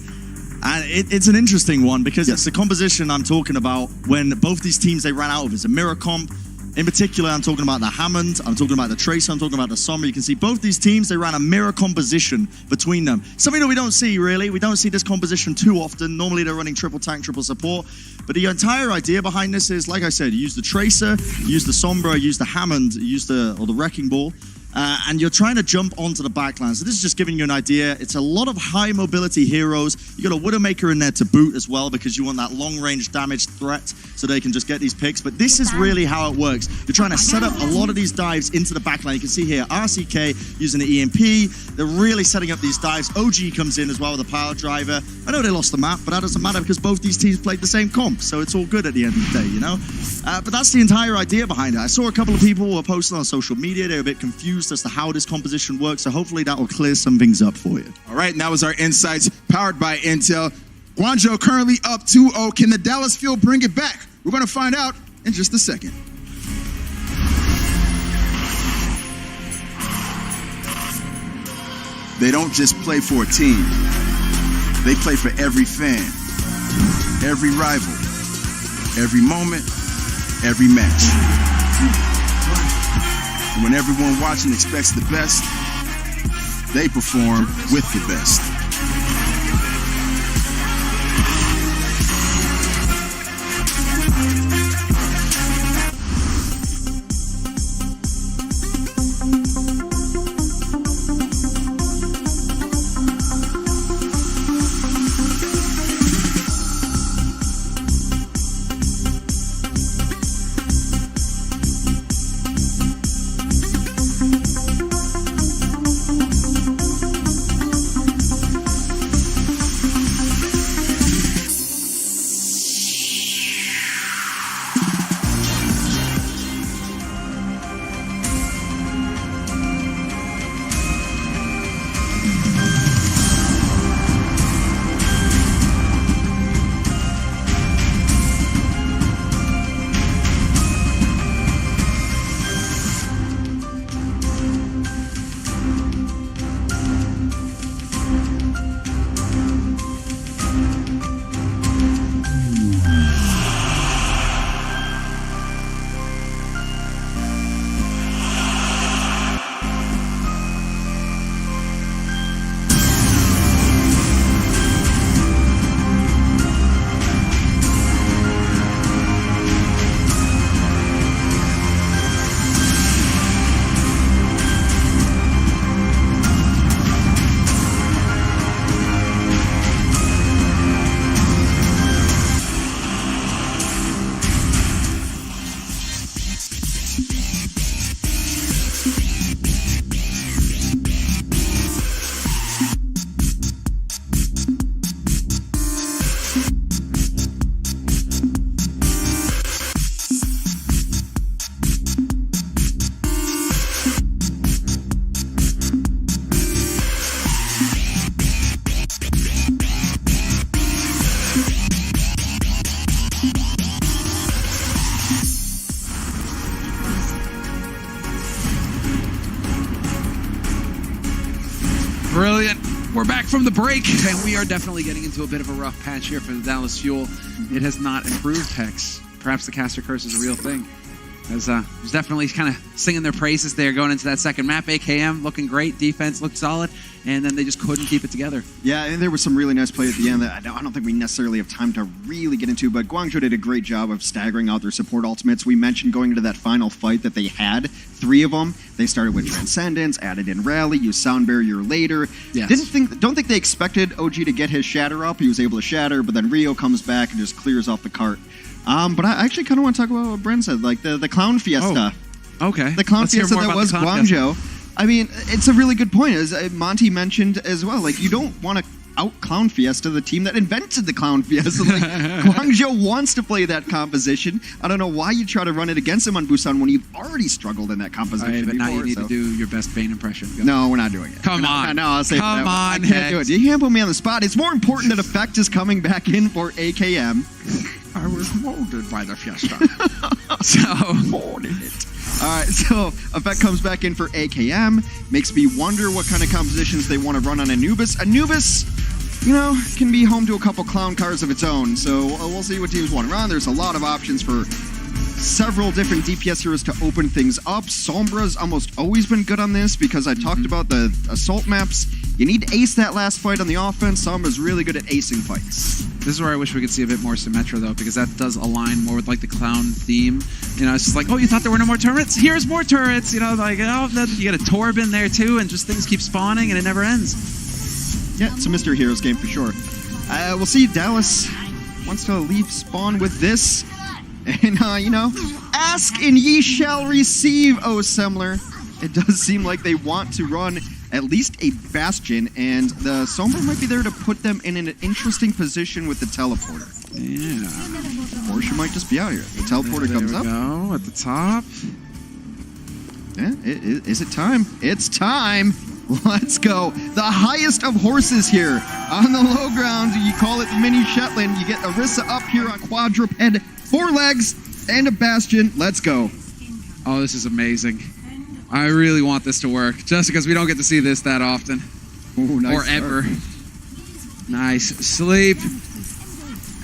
And it's an interesting one because it's the composition I'm talking about when both these teams they ran out of. It's a mirror comp. In particular, I'm talking about the Hammond, I'm talking about the Tracer, I'm talking about the Sombra. You can see both these teams, they ran a mirror composition between them. Something that we don't see, really. We don't see this composition too often. Normally, they're running triple tank, triple support. But the entire idea behind this is, like I said, you use the Tracer, you use the Sombra, you use the Hammond, you use the Wrecking Ball. And you're trying to jump onto the backline. So this is just giving you an idea. It's a lot of high mobility heroes. You got a Widowmaker in there to boot as well because you want that long range damage threat so they can just get these picks. But this is really how it works. You're trying to set up a lot of these dives into the backline. You can see here RCK using the EMP. They're really setting up these dives. OG comes in as well with a power driver. I know they lost the map, but that doesn't matter because both these teams played the same comp. So it's all good at the end of the day, But that's the entire idea behind it. I saw a couple of people were posting on social media. They were a bit confused as to how this composition works, so hopefully that will clear some things up for you. All right, and that was our insights powered by Intel. Guangzhou currently up 2-0. Can the Dallas Fuel bring it back? We're going to find out in just a second. They don't just play for a team. They play for every fan, every rival, every moment, every match. And when everyone watching expects the best, they perform with the best. Brilliant. We're back from the break, and we are definitely getting into a bit of a rough patch here for the Dallas Fuel. It has not improved, Hex. Perhaps the caster curse is a real thing. was definitely kind of singing their praises there going into that second map. AKM looking great, defense looked solid, and then they just couldn't keep it together. Yeah, and there was some really nice play at the end that I don't think we necessarily have time to really get into, but Guangzhou did a great job of staggering out their support ultimates. We mentioned going into that final fight that they had 3 of them. They started with Transcendence, added in Rally, used Sound Barrier later. Yes. Don't think they expected OG to get his shatter up. He was able to shatter, but then Rio comes back and just clears off the cart. But I actually kind of want to talk about what Bren said, like the Clown Fiesta. Oh, okay. The Clown Let's hear Fiesta more that about was the Clown Guangzhou. Fiesta. I mean, it's a really good point, as Monty mentioned as well. Like, you don't want to out-Clown Fiesta the team that invented the Clown Fiesta. Like, Guangzhou wants to play that composition. I don't know why you try to run it against them on Busan when you've already struggled in that composition Right, but before. now you need to do your best Bane impression. Go. No, we're not doing it. Come on. No, I'll say Come that. on, I can't do Hex. it. You can't put me on the spot. It's more important that Effect is coming back in for AKM. I was molded by the Fiesta. So, Molded it. All right, so Effect comes back in for AKM. Makes me wonder what kind of compositions they want to run on Anubis. Anubis, you know, can be home to a couple clown cars of its own. So we'll see what teams want to run. There's a lot of options for several different DPS heroes to open things up. Sombra's almost always been good on this because I talked about the assault maps. You need to ace that last fight on the offense. Sombra's really good at acing fights. this is where I wish we could see a bit more Symmetra, though, because that does align more with, like, the clown theme. You know, it's just like, oh, you thought there were no more turrets? Here's more turrets! You know, like, oh, you get a Torb in there, too, and just things keep spawning, and it never ends. Yeah, it's a Mr. Heroes game for sure. We'll see. Dallas wants to leave spawn with this. And, you know, ask and ye shall receive, O Semler. It does seem like they want to run at least a Bastion, and the Sombra might be there to put them in an interesting position with the teleporter. Yeah. Or she might just be out here. The teleporter comes up. Go at the top. Yeah, is it time? It's time! Let's go. The highest of horses here on the low ground. You call it the mini Shetland. You get Orisa up here on quadruped, 4 legs, and a Bastion. Let's go. Oh, this is amazing. I really want this to work, just because we don't get to see this that often. Ooh, nice or start. ever. Nice sleep.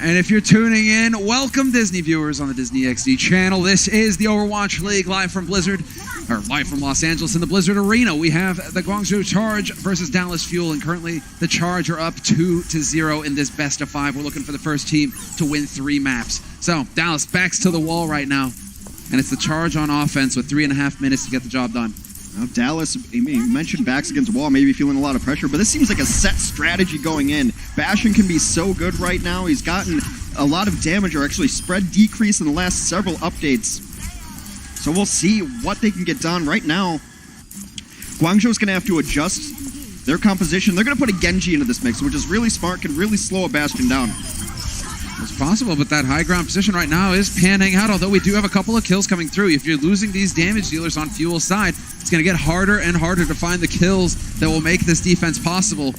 And if you're tuning in, welcome Disney viewers on the Disney XD channel. This is the Overwatch League live from Blizzard, or live from Los Angeles in the Blizzard Arena. We have the Guangzhou Charge versus Dallas Fuel, and currently the Charge are up 2-0 in this best of 5. We're looking for the first team to win 3 maps. So Dallas backs to the wall right now, and it's the Charge on offense with 3.5 minutes to get the job done. Well, Dallas, you mentioned backs against the wall, maybe feeling a lot of pressure, but this seems like a set strategy going in. Bastion can be so good right now. He's gotten a lot of damage, or actually spread decrease in the last several updates. So we'll see what they can get done right now. Guangzhou's going to have to adjust their composition. They're going to put a Genji into this mix, which is really smart, can really slow a Bastion down. It's possible, but that high ground position right now is panning out, although we do have a couple of kills coming through. If you're losing these damage dealers on Fuel's side, it's going to get harder and harder to find the kills that will make this defense possible.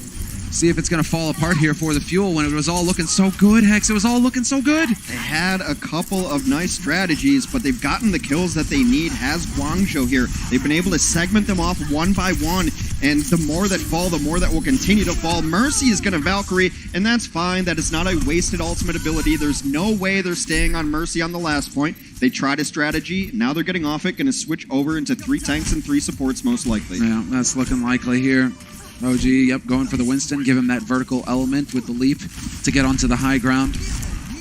See if it's going to fall apart here for the Fuel when it was all looking so good, Hex. It was all looking so good. They had a couple of nice strategies, but they've gotten the kills that they need. Has Guangzhou here. They've been able to segment them off one by one, and the more that fall, the more that will continue to fall. Mercy is going to Valkyrie, and that's fine. That is not a wasted ultimate ability. There's no way they're staying on Mercy on the last point. They tried a strategy. Now they're getting off it. Going to switch over into 3 tanks and 3 supports most likely. Yeah, that's looking likely here. OG, yep, going for the Winston. Give him that vertical element with the leap to get onto the high ground.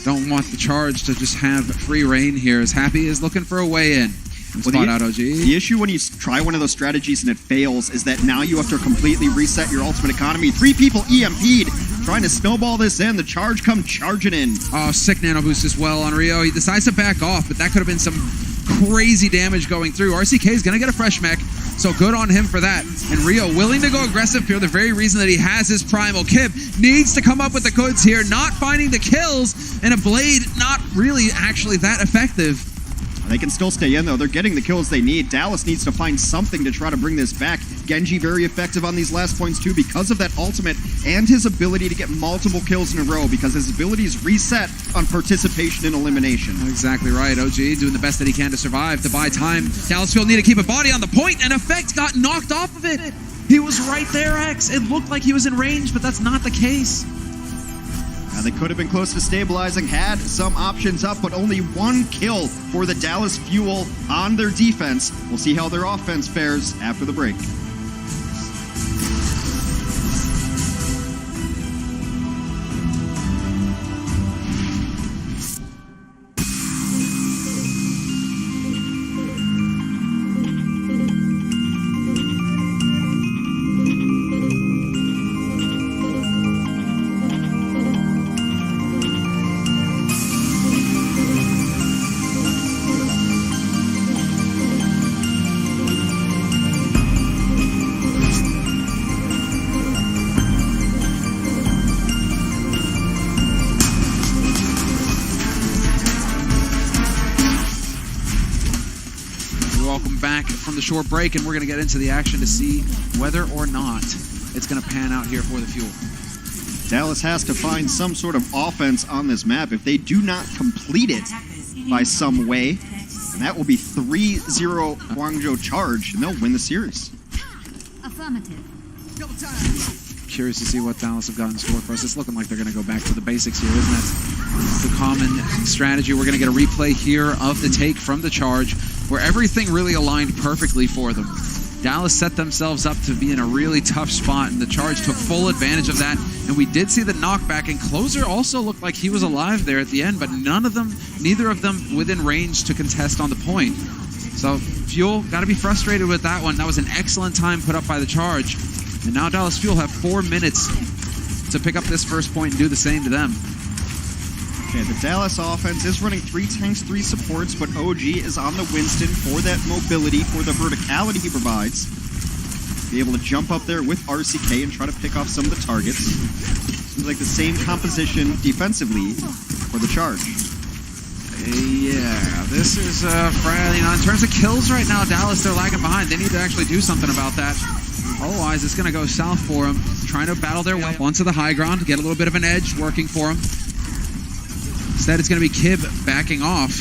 Don't want the Charge to just have free reign here, as Happy is looking for a way in. Spot out OG. The issue when you try one of those strategies and it fails is that now you have to completely reset your ultimate economy. 3 people EMP'd, trying to snowball this in. The Charge come charging in. Oh, sick nano boost as well on Rio. He decides to back off, but that could have been some crazy damage going through. RCK is going to get a fresh mech, so good on him for that. And Rio willing to go aggressive for the very reason that he has his primal. Kib needs to come up with the goods here, not finding the kills, and a blade not really actually that effective. They can still stay in, though. They're getting the kills they need. Dallas needs to find something to try to bring this back. Genji very effective on these last points, too, because of that ultimate and his ability to get multiple kills in a row, because his abilities reset on participation in elimination. Exactly right. OG doing the best that he can to survive, to buy time. Dallas Field need to keep a body on the point, and Effect got knocked off of it. He was right there, X. It looked like he was in range, but that's not the case. Now, they could have been close to stabilizing, had some options up, but only one kill for the Dallas Fuel on their defense. We'll see how their offense fares after the break. Welcome back from the short break, and we're going to get into the action to see whether or not it's going to pan out here for the Fuel. Dallas has to find some sort of offense on this map. If they do not complete it by some way, that will be 3-0 Guangzhou Charge, and they'll win the series. Affirmative. Curious to see what Dallas have got in store for us. It's looking like they're going to go back to the basics here, isn't it? The common strategy. We're going to get a replay here of the take from the Charge, where everything really aligned perfectly for them. Dallas set themselves up to be in a really tough spot, and the Charge took full advantage of that. And we did see the knockback, and Closer also looked like he was alive there at the end, but neither of them within range to contest on the point. So Fuel got to be frustrated with that one. That was an excellent time put up by the Charge. And now Dallas Fuel have 4 minutes to pick up this first point and do the same to them. Okay, the Dallas offense is running 3 tanks, 3 supports, but OG is on the Winston for that mobility, for the verticality he provides. Be able to jump up there with RCK and try to pick off some of the targets. Seems like the same composition defensively for the Charge. Yeah, this is in terms of kills right now, Dallas, they're lagging behind. They need to actually do something about that. Otherwise, it's going to go south for them. Trying to battle their way onto the high ground, get a little bit of an edge working for them. Instead, it's going to be Kib backing off.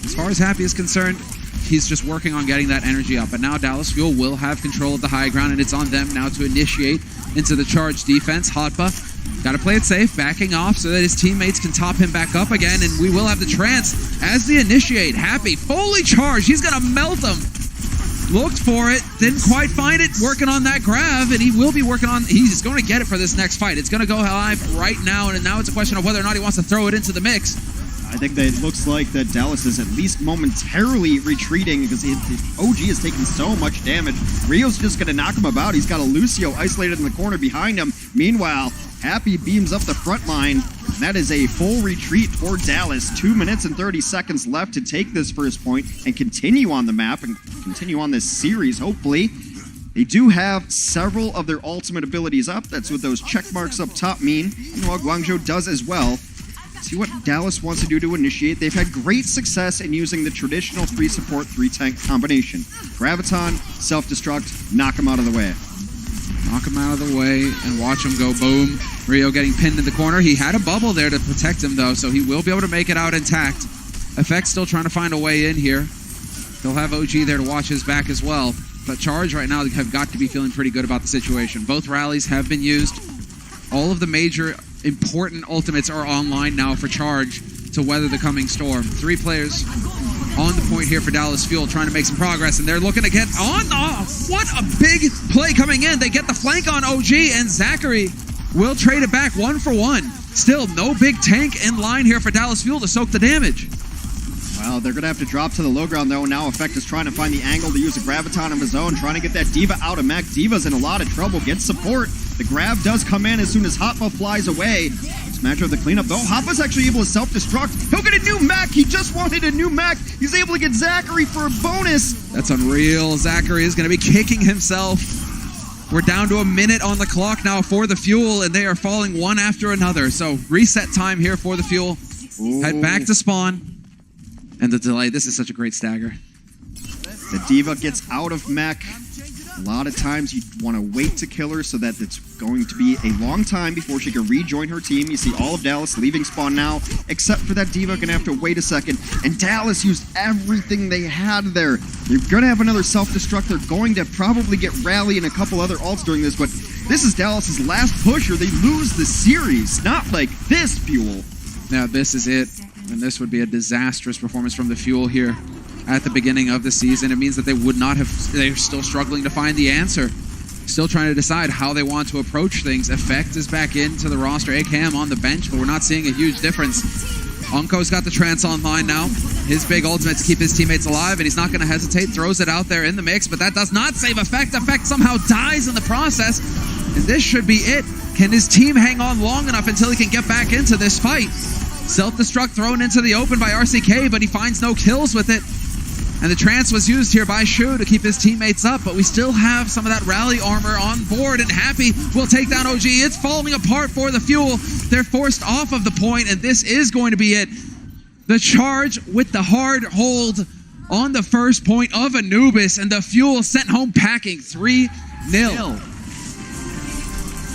As far as Happy is concerned, he's just working on getting that energy up. But now Dallas Fuel will have control of the high ground, and it's on them now to initiate into the Charge defense. Hotba got to play it safe, backing off so that his teammates can top him back up again, and we will have the trance as the initiate. Happy, fully charged. He's going to melt them. Looked for it, didn't quite find it, working on that grab, and he will be working on, he's going to get it for this next fight. It's going to go live right now, and now it's a question of whether or not he wants to throw it into the mix. I think that it looks like that Dallas is at least momentarily retreating because OG is taking so much damage. Rio's just going to knock him about. He's got a Lucio isolated in the corner behind him. Meanwhile, Happy beams up the front line. That is a full retreat for Dallas. 2 minutes and 30 seconds left to take this first point and continue on the map and continue on this series, hopefully. They do have several of their ultimate abilities up. That's what those check marks up top mean. Meanwhile, Guangzhou does as well. See what Dallas wants to do to initiate. They've had great success in using the traditional 3 support, 3 tank combination. Graviton, self-destruct, knock him out of the way. Knock him out of the way and watch him go boom. Rio getting pinned in the corner. He had a bubble there to protect him, though, so he will be able to make it out intact. Effect still trying to find a way in here. They'll have OG there to watch his back as well. But Charge right now have got to be feeling pretty good about the situation. Both rallies have been used. All of the major important ultimates are online now for Charge to weather the coming storm. 3 players on the point here for Dallas Fuel, trying to make some progress, and they're looking to get on. Oh, what a big play coming in. They get the flank on OG, and Zachary will trade it back 1 for 1. Still no big tank in line here for Dallas Fuel to soak the damage. Well, they're going to have to drop to the low ground, though. Now Effect is trying to find the angle to use a Graviton of his own, trying to get that D.Va out of mech. D.Va's in a lot of trouble, gets support. The grab does come in as soon as Hotba flies away. Smash of the cleanup, though. Hotba's actually able to self-destruct. He'll get a new mech. He just wanted a new mech. He's able to get Zachary for a bonus. That's unreal. Zachary is going to be kicking himself. We're down to a minute on the clock now for the Fuel, and they are falling one after another. So reset time here for the Fuel. Ooh. Head back to spawn. And the delay, this is such a great stagger. The D.Va gets out of mech. A lot of times you want to wait to kill her so that it's going to be a long time before she can rejoin her team. You see all of Dallas leaving spawn now, except for that D.Va going to have to wait a second. And Dallas used everything they had there. You're going to have another self-destruct. They're going to probably get Rally and a couple other ults during this, but This is Dallas's last push or they lose the series. Not like this, Fuel. Now this is it, and this would be a disastrous performance from the Fuel here at the beginning of the season. It means that they would not have, they're still struggling to find the answer. Still trying to decide how they want to approach things. Effect is back into the roster, AKM on the bench, but we're not seeing a huge difference. Unko's got the trance online now. His big ultimate to keep his teammates alive, and he's not going to hesitate. Throws it out there in the mix, but that does not save Effect. Effect somehow dies in the process, and this should be it. Can his team hang on long enough until he can get back into this fight? Self-destruct thrown into the open by RCK, but he finds no kills with it. And the trance was used here by Shu to keep his teammates up, but we still have some of that rally armor on board, and Happy will take down OG. It's falling apart for the Fuel. They're forced off of the point, and this is going to be it. The charge with the hard hold on the first point of Anubis, and the Fuel sent home packing 3-0.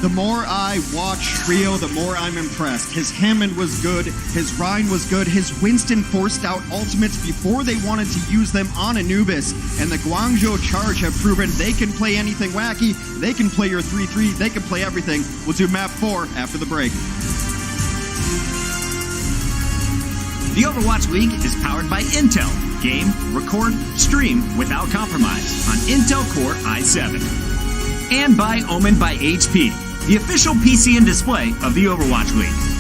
The more I watch Rio, the more I'm impressed. His Hammond was good, his Rhine was good, his Winston forced out ultimates before they wanted to use them on Anubis, and the Guangzhou Charge have proven they can play anything wacky, they can play your 3-3, they can play everything. We'll do map 4 after the break. The Overwatch League is powered by Intel. Game, record, stream without compromise on Intel Core i7. And by Omen by HP, the official PC and display of the Overwatch League.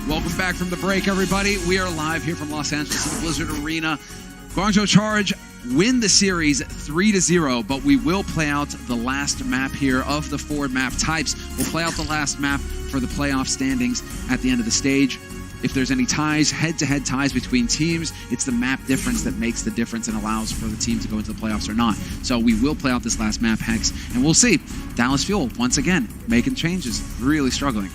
Welcome back from the break, everybody. We are live here from Los Angeles in the Blizzard Arena. Guangzhou Charge win the series 3-0, but we will play out the last map here of the 4 map types. We'll play out the last map for the playoff standings at the end of the stage. If there's any ties, head-to-head ties between teams, it's the map difference that makes the difference and allows for the team to go into the playoffs or not. So we will play out this last map, Hex, and we'll see. Dallas Fuel, once again, making changes, really struggling.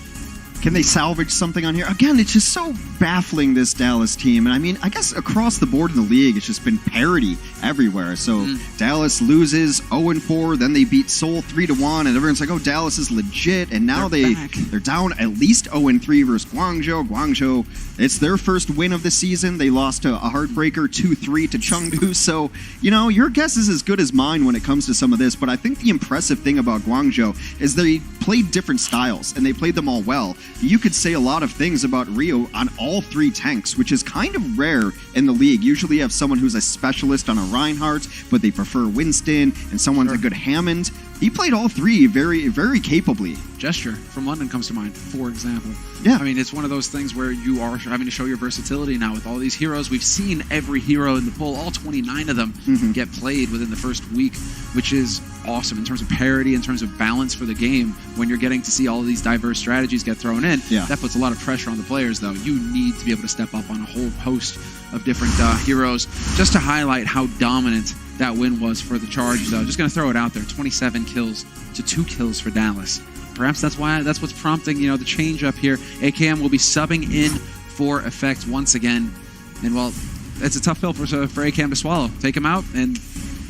Can they salvage something on here? Again, it's just so baffling, this Dallas team. And I mean, I guess across the board in the league, it's just been parity everywhere. So Dallas loses 0-4, then they beat Seoul 3-1, and everyone's like, oh, Dallas is legit. And now they're down at least 0-3 versus Guangzhou. Guangzhou, it's their first win of the season. They lost a heartbreaker 2-3 to Chengdu. So, you know, your guess is as good as mine when it comes to some of this. But I think the impressive thing about Guangzhou is they played different styles, and they played them all well. You could say a lot of things about Rio on all 3 tanks, which is kind of rare in the league. Usually you have someone who's a specialist on a Reinhardt, but they prefer Winston, and someone's a good Hammond. He played all three very, very capably. Gesture from London comes to mind, for example. Yeah. I mean, it's one of those things where you are having to show your versatility now with all these heroes. We've seen every hero in the pool, all 29 of them, get played within the first week, which is awesome in terms of parity, in terms of balance for the game. When you're getting to see all of these diverse strategies get thrown in, that puts a lot of pressure on the players, though. You need to be able to step up on a whole host of different heroes just to highlight how dominant that win was for the Charge, though. Just going to throw it out there. 27 kills to 2 kills for Dallas. Perhaps that's what's prompting, the change up here. AKM will be subbing in for Effect once again. And, well, it's a tough pill for AKM to swallow. Take him out, and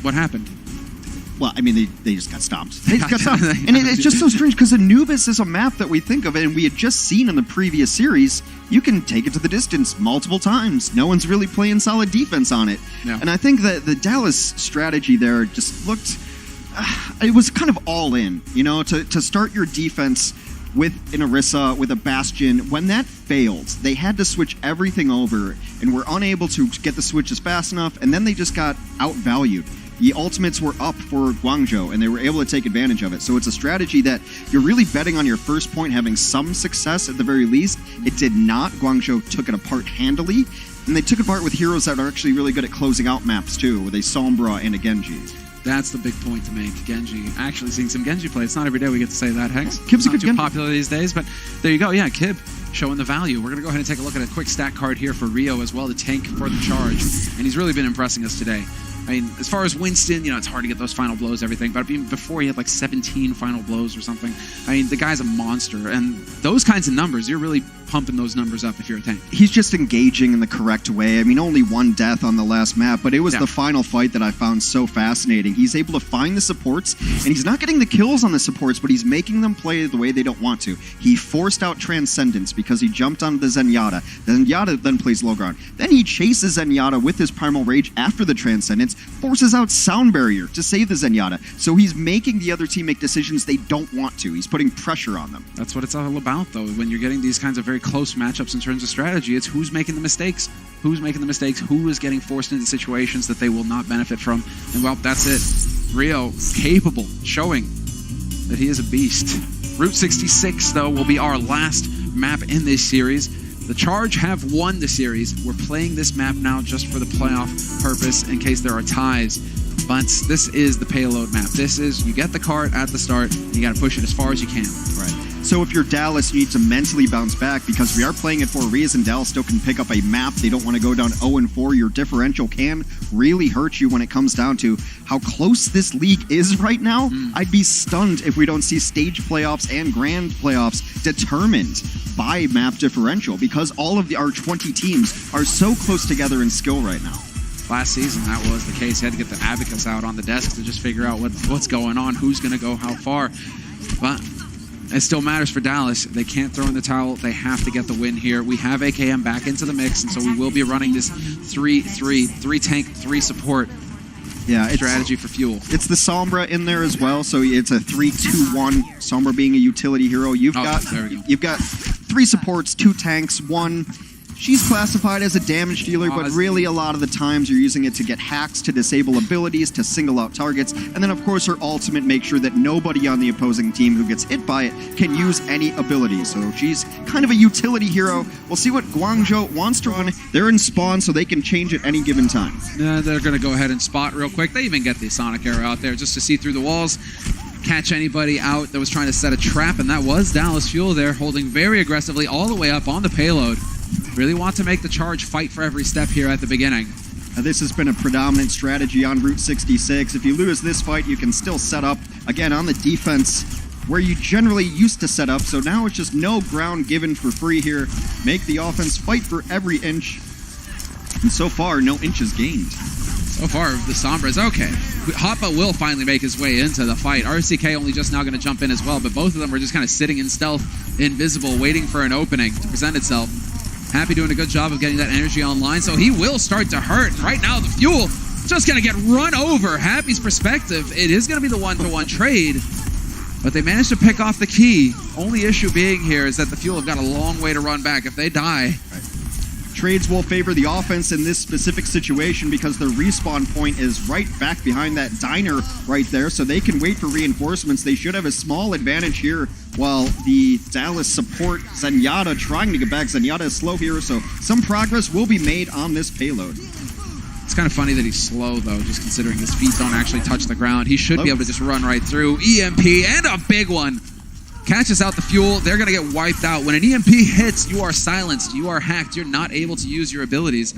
what happened? Well, I mean, they just got stomped. They just got stomped. And it's just so strange because Anubis is a map that we think of, and we had just seen in the previous series, you can take it to the distance multiple times. No one's really playing solid defense on it. Yeah. And I think that the Dallas strategy there just looked... it was kind of all in, to start your defense with an Orisa, with a Bastion. When that failed, they had to switch everything over and were unable to get the switches fast enough, and then they just got outvalued. The ultimates were up for Guangzhou, and they were able to take advantage of it. So it's a strategy that you're really betting on your first point having some success at the very least. It did not. Guangzhou took it apart handily, and they took it apart with heroes that are actually really good at closing out maps too, with a Sombra and a Genji. That's the big point to make. Genji. Actually seeing some Genji play. It's not every day we get to say that, Hex. Kib's a not good too Genji. popular these days, but there you go. Yeah, Kib showing the value. We're going to go ahead and take a look at a quick stat card here for Rio as well, the tank for the Charge. And he's really been impressing us today. I mean, as far as Winston, it's hard to get those final blows, everything. But before, he had like 17 final blows or something. I mean, the guy's a monster. And those kinds of numbers, you're really pumping those numbers up if you're a tank. He's just engaging in the correct way. I mean, only one death on the last map, but it was the final fight that I found so fascinating. He's able to find the supports, and he's not getting the kills on the supports, but he's making them play the way they don't want to. He forced out Transcendence because he jumped onto the Zenyatta. The Zenyatta then plays low ground. Then he chases Zenyatta with his Primal Rage after the Transcendence, forces out Sound Barrier to save the Zenyatta. So he's making the other team make decisions they don't want to. He's putting pressure on them. That's what it's all about, though. When you're getting these kinds of very close matchups in terms of strategy, it's who's making the mistakes. Who's making the mistakes? Who is getting forced into situations that they will not benefit from? And, well, that's it. Rio, capable, showing that he is a beast. Route 66, though, will be our last map in this series. The Charge have won the series. We're playing this map now just for the playoff purpose in case there are ties. But this is the payload map. This is, you get the cart at the start, and you got to push it as far as you can. Right. So if you're Dallas, you need to mentally bounce back because we are playing it for a reason. Dallas still can pick up a map. They don't want to go down 0-4. Your differential can really hurt you when it comes down to how close this league is right now. I'd be stunned if we don't see stage playoffs and grand playoffs determined by map differential because all of our 20 teams are so close together in skill right now. Last season, that was the case. He had to get the abacus out on the desk to just figure out what's going on, who's going to go how far. But it still matters for Dallas. They can't throw in the towel. They have to get the win here. We have AKM back into the mix, and so we will be running this 3 tank, 3 support strategy for fuel. It's the Sombra in there as well, so it's a 3-2-1. Sombra being a utility hero. You've got 3 supports, 2 tanks, 1. She's classified as a damage dealer, but really a lot of the times you're using it to get hacks, to disable abilities, to single out targets, and then of course her ultimate makes sure that nobody on the opposing team who gets hit by it can use any abilities. So she's kind of a utility hero. We'll see what Guangzhou wants to run. They're in spawn, so they can change at any given time. They're going to go ahead and spot real quick. They even get the Sonic Arrow out there just to see through the walls, catch anybody out that was trying to set a trap, and that was Dallas Fuel there, holding very aggressively all the way up on the payload. Really want to make the Charge fight for every step here at the beginning. This has been a predominant strategy on Route 66. If you lose this fight, you can still set up, again, on the defense where you generally used to set up. So now it's just no ground given for free here. Make the offense fight for every inch. And so far, no inches gained. So far, the Sombras, okay. Hoppa will finally make his way into the fight. RCK only just now going to jump in as well, but both of them were just kind of sitting in stealth, invisible, waiting for an opening to present itself. Happy doing a good job of getting that energy online, so he will start to hurt. Right now, the Fuel just going to get run over. Happy's perspective, it is going to be the one-to-one trade, but they managed to pick off the key. Only issue being here is that the Fuel have got a long way to run back. If they die, trades will favor the offense in this specific situation because their respawn point is right back behind that diner right there, so they can wait for reinforcements. They should have a small advantage here while the Dallas support Zenyatta trying to get back. Zenyatta is slow here, so some progress will be made on this payload. It's kind of funny that he's slow, though, just considering his feet don't actually touch the ground. He should be able to just run right through. EMP, and a big one. Catches out the fuel. They're going to get wiped out. When an EMP hits, you are silenced. You are hacked. You're not able to use your abilities.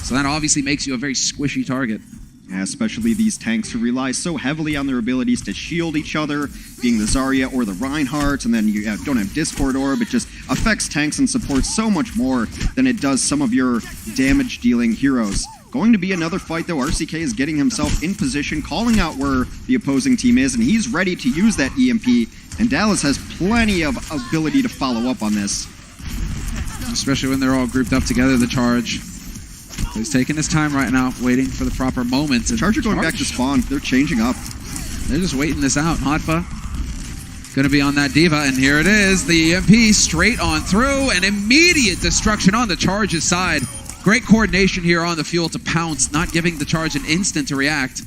So that obviously makes you a very squishy target. Yeah, especially these tanks who rely so heavily on their abilities to shield each other, being the Zarya or the Reinhardt, and then you don't have Discord Orb. It just affects tanks and supports so much more than it does some of your damage-dealing heroes. Going to be another fight, though. RCK is getting himself in position, calling out where the opposing team is, and he's ready to use that EMP, and Dallas has plenty of ability to follow up on this. Especially when they're all grouped up together, the Charge. He's taking his time right now, waiting for the proper moment. The Charge are going back to spawn. They're changing up. They're just waiting this out. Hotfa going to be on that Diva, and here it is. The EMP straight on through, and immediate destruction on the Charge's side. Great coordination here on the fuel to pounce, not giving the Charge an instant to react.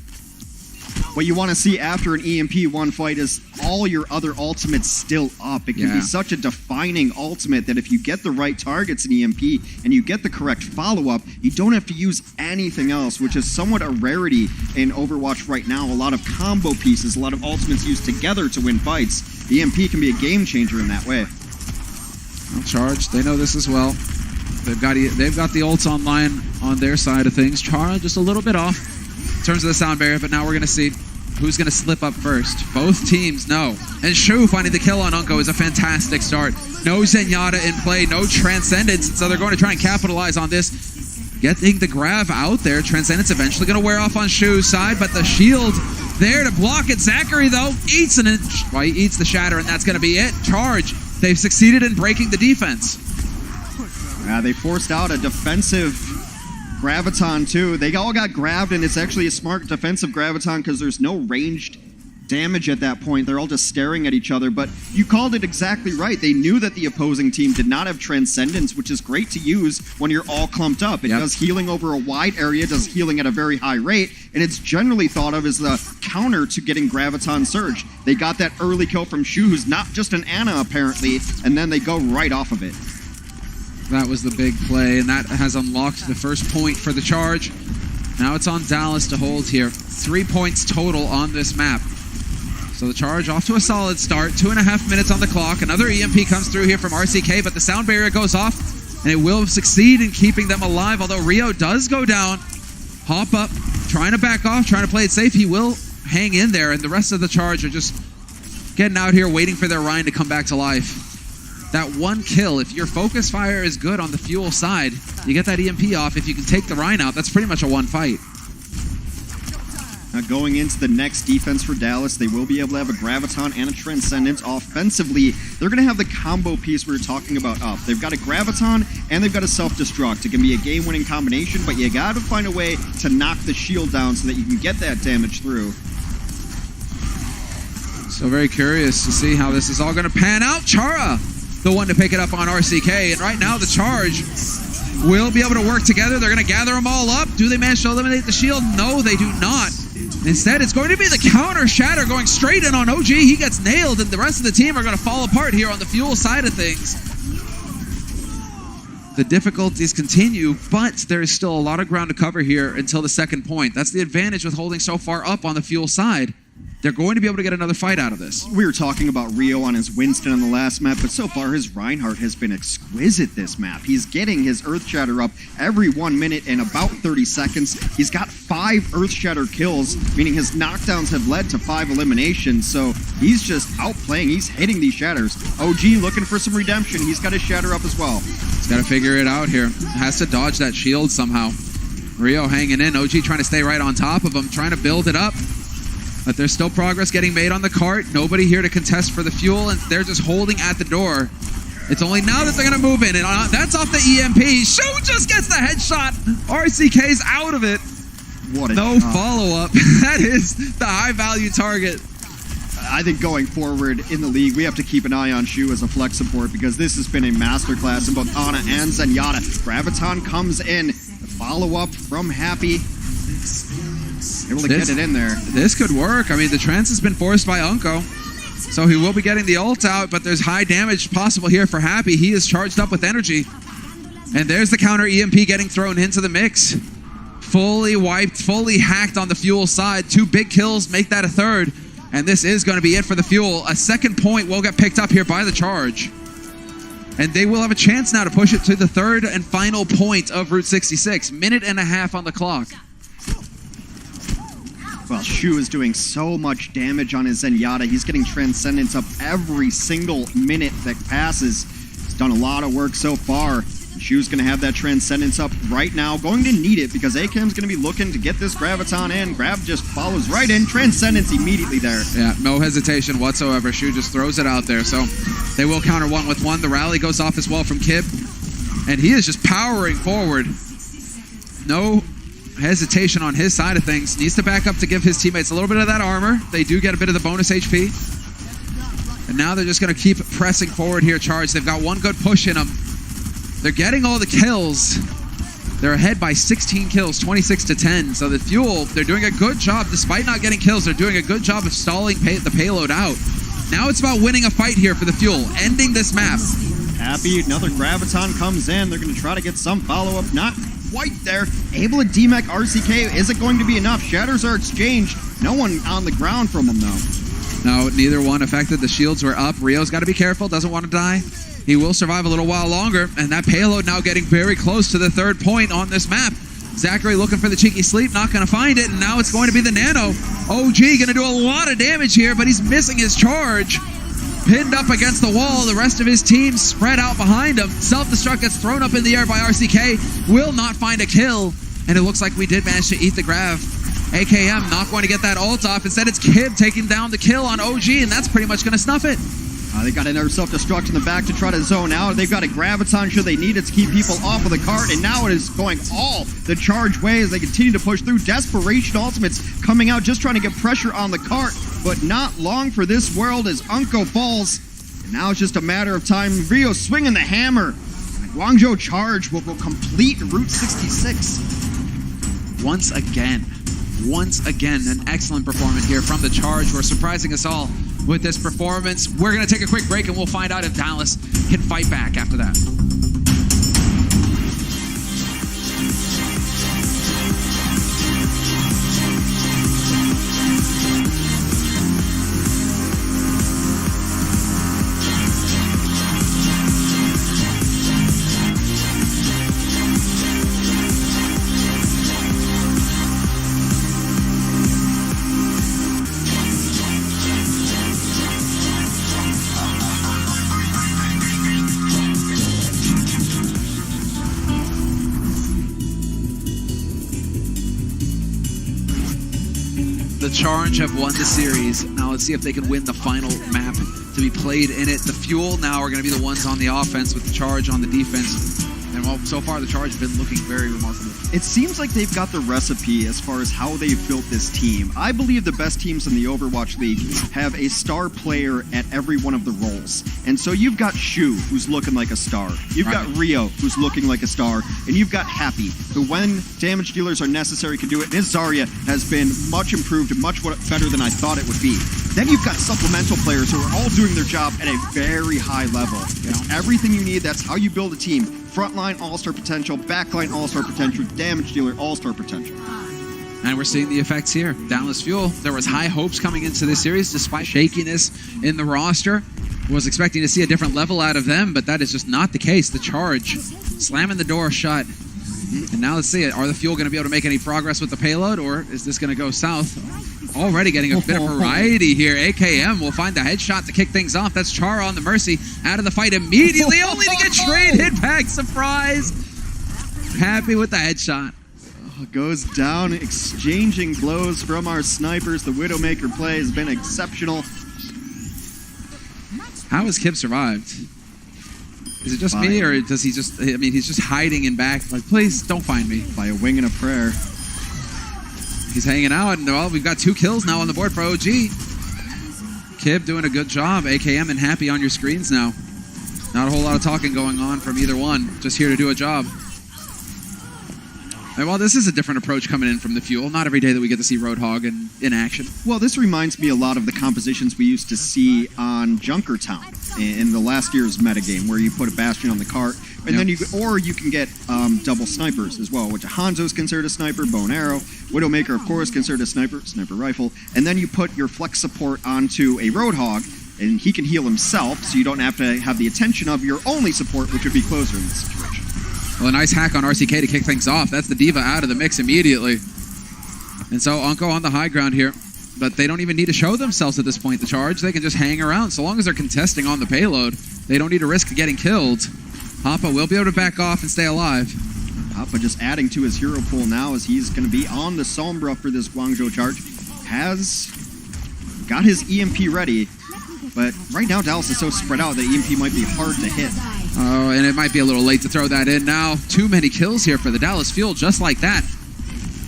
What you want to see after an EMP1 fight is all your other ultimates still up. It can be such a defining ultimate that if you get the right targets in EMP and you get the correct follow-up, you don't have to use anything else, which is somewhat a rarity in Overwatch right now. A lot of combo pieces, a lot of ultimates used together to win fights. The EMP can be a game changer in that way. Well, Charge, they know this as well. They've got the ults online on their side of things. Chara just a little bit off in terms of the sound barrier, but now we're going to see who's going to slip up first. Both teams know. And Shu finding the kill on Unko is a fantastic start. No Zenyatta in play, no Transcendence, and so they're going to try and capitalize on this. Getting the grab out there. Transcendence eventually going to wear off on Shu's side, but the shield there to block it. Zachary, though, eats an inch. Well, he eats the shatter, and that's going to be it. Charge. They've succeeded in breaking the defense. They forced out a defensive Graviton, too. They all got grabbed, and it's actually a smart defensive Graviton because there's no ranged damage at that point. They're all just staring at each other, but you called it exactly right. They knew that the opposing team did not have Transcendence, which is great to use when you're all clumped up. It does healing over a wide area, does healing at a very high rate, and it's generally thought of as the counter to getting Graviton Surge. They got that early kill from Shu, who's not just an Ana, apparently, and then they go right off of it. That was the big play, and that has unlocked the first point for the Charge. Now it's on Dallas to hold here. 3 points total on this map. So the Charge off to a solid start. 2.5 minutes on the clock. Another EMP comes through here from RCK, but the sound barrier goes off, and it will succeed in keeping them alive, although Rio does go down. Hop up, trying to back off, trying to play it safe. He will hang in there, and the rest of the Charge are just getting out here, waiting for their Rhine to come back to life. That one kill, if your focus fire is good on the fuel side, you get that EMP off. If you can take the Rhine out, that's pretty much a one fight. Now going into the next defense for Dallas, they will be able to have a Graviton and a Transcendence. Offensively, they're going to have the combo piece we were talking about up. They've got a Graviton and they've got a Self-Destruct. It can be a game-winning combination, but you got to find a way to knock the shield down so that you can get that damage through. So very curious to see how this is all going to pan out. Chara, the one to pick it up on RCK, and right now the Charge will be able to work together. They're going to gather them all up. Do they manage to eliminate the shield? No, they do not. Instead, it's going to be the counter shatter going straight in on OG. He gets nailed, and the rest of the team are going to fall apart here on the fuel side of things. The difficulties continue, but there is still a lot of ground to cover here until the second point. That's the advantage with holding so far up on the fuel side. They're going to be able to get another fight out of this. We were talking about Rio on his Winston on the last map, but so far his Reinhardt has been exquisite this map. He's getting his Earth Shatter up every 1 minute and about 30 seconds. He's got 5 Earth Shatter kills, meaning his knockdowns have led to 5 eliminations, so he's just outplaying. He's hitting these shatters. OG looking for some redemption. He's got his shatter up as well. He's got to figure it out here. Has to dodge that shield somehow. Rio hanging in. OG trying to stay right on top of him, trying to build it up. But there's still progress getting made on the cart. Nobody here to contest for the fuel, and they're just holding at the door. It's only now that they're going to move in, and that's off the EMP. Shu just gets the headshot. RCK's out of it. What a no shot. follow-up. That is the high-value target. I think going forward in the league, we have to keep an eye on Shu as a flex support because this has been a masterclass in both Ana and Zenyatta. Graviton comes in. The follow-up from Happy. Able to get it in there. This could work. I mean, the trance has been forced by Unko. So he will be getting the ult out, but there's high damage possible here for Happy. He is charged up with energy. And there's the counter EMP getting thrown into the mix. Fully wiped, fully hacked on the Fuel side. 2 big kills make that a third. And this is going to be it for the Fuel. A second point will get picked up here by the Charge. And they will have a chance now to push it to the third and final point of Route 66. Minute and a half on the clock. Well, Shu is doing so much damage on his Zenyatta. He's getting Transcendence up every single minute that passes. He's done a lot of work so far. Shu's going to have that Transcendence up right now. Going to need it because AKM's going to be looking to get this Graviton in. Grav just follows right in. Transcendence immediately there. Yeah, no hesitation whatsoever. Shu just throws it out there. So they will counter 1 with 1. The rally goes off as well from Kib. And he is just powering forward. No hesitation on his side of things. Needs to back up to give his teammates a little bit of that armor. They do get a bit of the bonus HP. And now they're just going to keep pressing forward here, Charge. They've got one good push in them. They're getting all the kills. They're ahead by 16 kills, 26-10. So the Fuel, they're doing a good job. Despite not getting kills, they're doing a good job of stalling the payload out. Now it's about winning a fight here for the Fuel, ending this map. Happy, another Graviton comes in. They're going to try to get some follow-up. Not quite there. Able to demech RCK. Is it going to be enough? Shatters are exchanged. No one on the ground from them, though. No, neither one affected. The shields were up. Rio's got to be careful. Doesn't want to die. He will survive a little while longer, and that payload now getting very close to the third point on this map. Zachary looking for the cheeky sleep, not going to find it, and now it's going to be the Nano. OG going to do a lot of damage here, but he's missing his charge. Pinned up against the wall, the rest of his team spread out behind him. Self-destruct gets thrown up in the air by RCK, will not find a kill, and it looks like we did manage to eat the Grav. AKM not going to get that ult off. Instead, it's Kib taking down the kill on OG, and that's pretty much going to snuff it. They got another self-destruct in the back to try to zone out. They've got a Graviton should they need it to keep people off of the cart, and now it is going all the Charge way as they continue to push through. Desperation ultimates coming out, just trying to get pressure on the cart, but not long for this world as Unko falls. And now it's just a matter of time. Rio swinging the hammer. Guangzhou Charge will complete Route 66. Once again, an excellent performance here from the Charge. Who are surprising us all with this performance. We're going to take a quick break and we'll find out if Dallas can fight back after that. The Charge have won the series. Now let's see if they can win the final map to be played in it. The Fuel now are going to be the ones on the offense with the Charge on the defense. And well, so far the Charge have been looking very remarkable. It seems like they've got the recipe as far as how they've built this team. I believe the best teams in the Overwatch League have a star player at every one of the roles. And so you've got Shu, who's looking like a star. You've got Rio, who's looking like a star. And you've got Happy, who when damage dealers are necessary can do it. And his Zarya has been much improved and much better than I thought it would be. Then you've got supplemental players who are all doing their job at a very high level. It's everything you need. That's how you build a team. Frontline all-star potential, backline all-star potential, damage dealer all-star potential. And we're seeing the effects here. Dallas Fuel, there was high hopes coming into this series despite shakiness in the roster. Was expecting to see a different level out of them, but that is just not the case. The Charge slamming the door shut. And now let's see it. Are the Fuel going to be able to make any progress with the payload, or is this going to go south? Already getting a bit of variety here. AKM will find the headshot to kick things off. That's Chara on the Mercy. Out of the fight immediately, only to get straight hit back. Surprise. Happy with the headshot. Goes down, exchanging blows from our snipers. The Widowmaker play has been exceptional. How has Kib survived? Is it just me, or does he just, I mean, he's just hiding in back, like, please don't find me. By a wing and a prayer. He's hanging out, and well, we've got 2 kills now on the board for OG. Kib doing a good job. AKM and Happy on your screens now. Not a whole lot of talking going on from either one. Just here to do a job. And while this is a different approach coming in from the Fuel, not every day that we get to see Roadhog in action. Well, this reminds me a lot of the compositions we used to see on Junkertown in the last year's metagame, where you put a Bastion on the cart, and then you can get double snipers as well, which Hanzo is considered a sniper, bow and arrow. Widowmaker, of course, considered a sniper rifle, and then you put your flex support onto a Roadhog, and he can heal himself, so you don't have to have the attention of your only support, which would be Closer in this situation. Well, a nice hack on RCK to kick things off. That's the D.Va out of the mix immediately. And so Unko on the high ground here. But they don't even need to show themselves at this point, the Charge. They can just hang around. So long as they're contesting on the payload, they don't need to risk getting killed. Hoppa will be able to back off and stay alive. Hoppa just adding to his hero pool now as he's going to be on the Sombra for this Guangzhou Charge. Has got his EMP ready. But right now, Dallas is so spread out that EMP might be hard to hit. Oh, and it might be a little late to throw that in now. Too many kills here for the Dallas Fuel, just like that.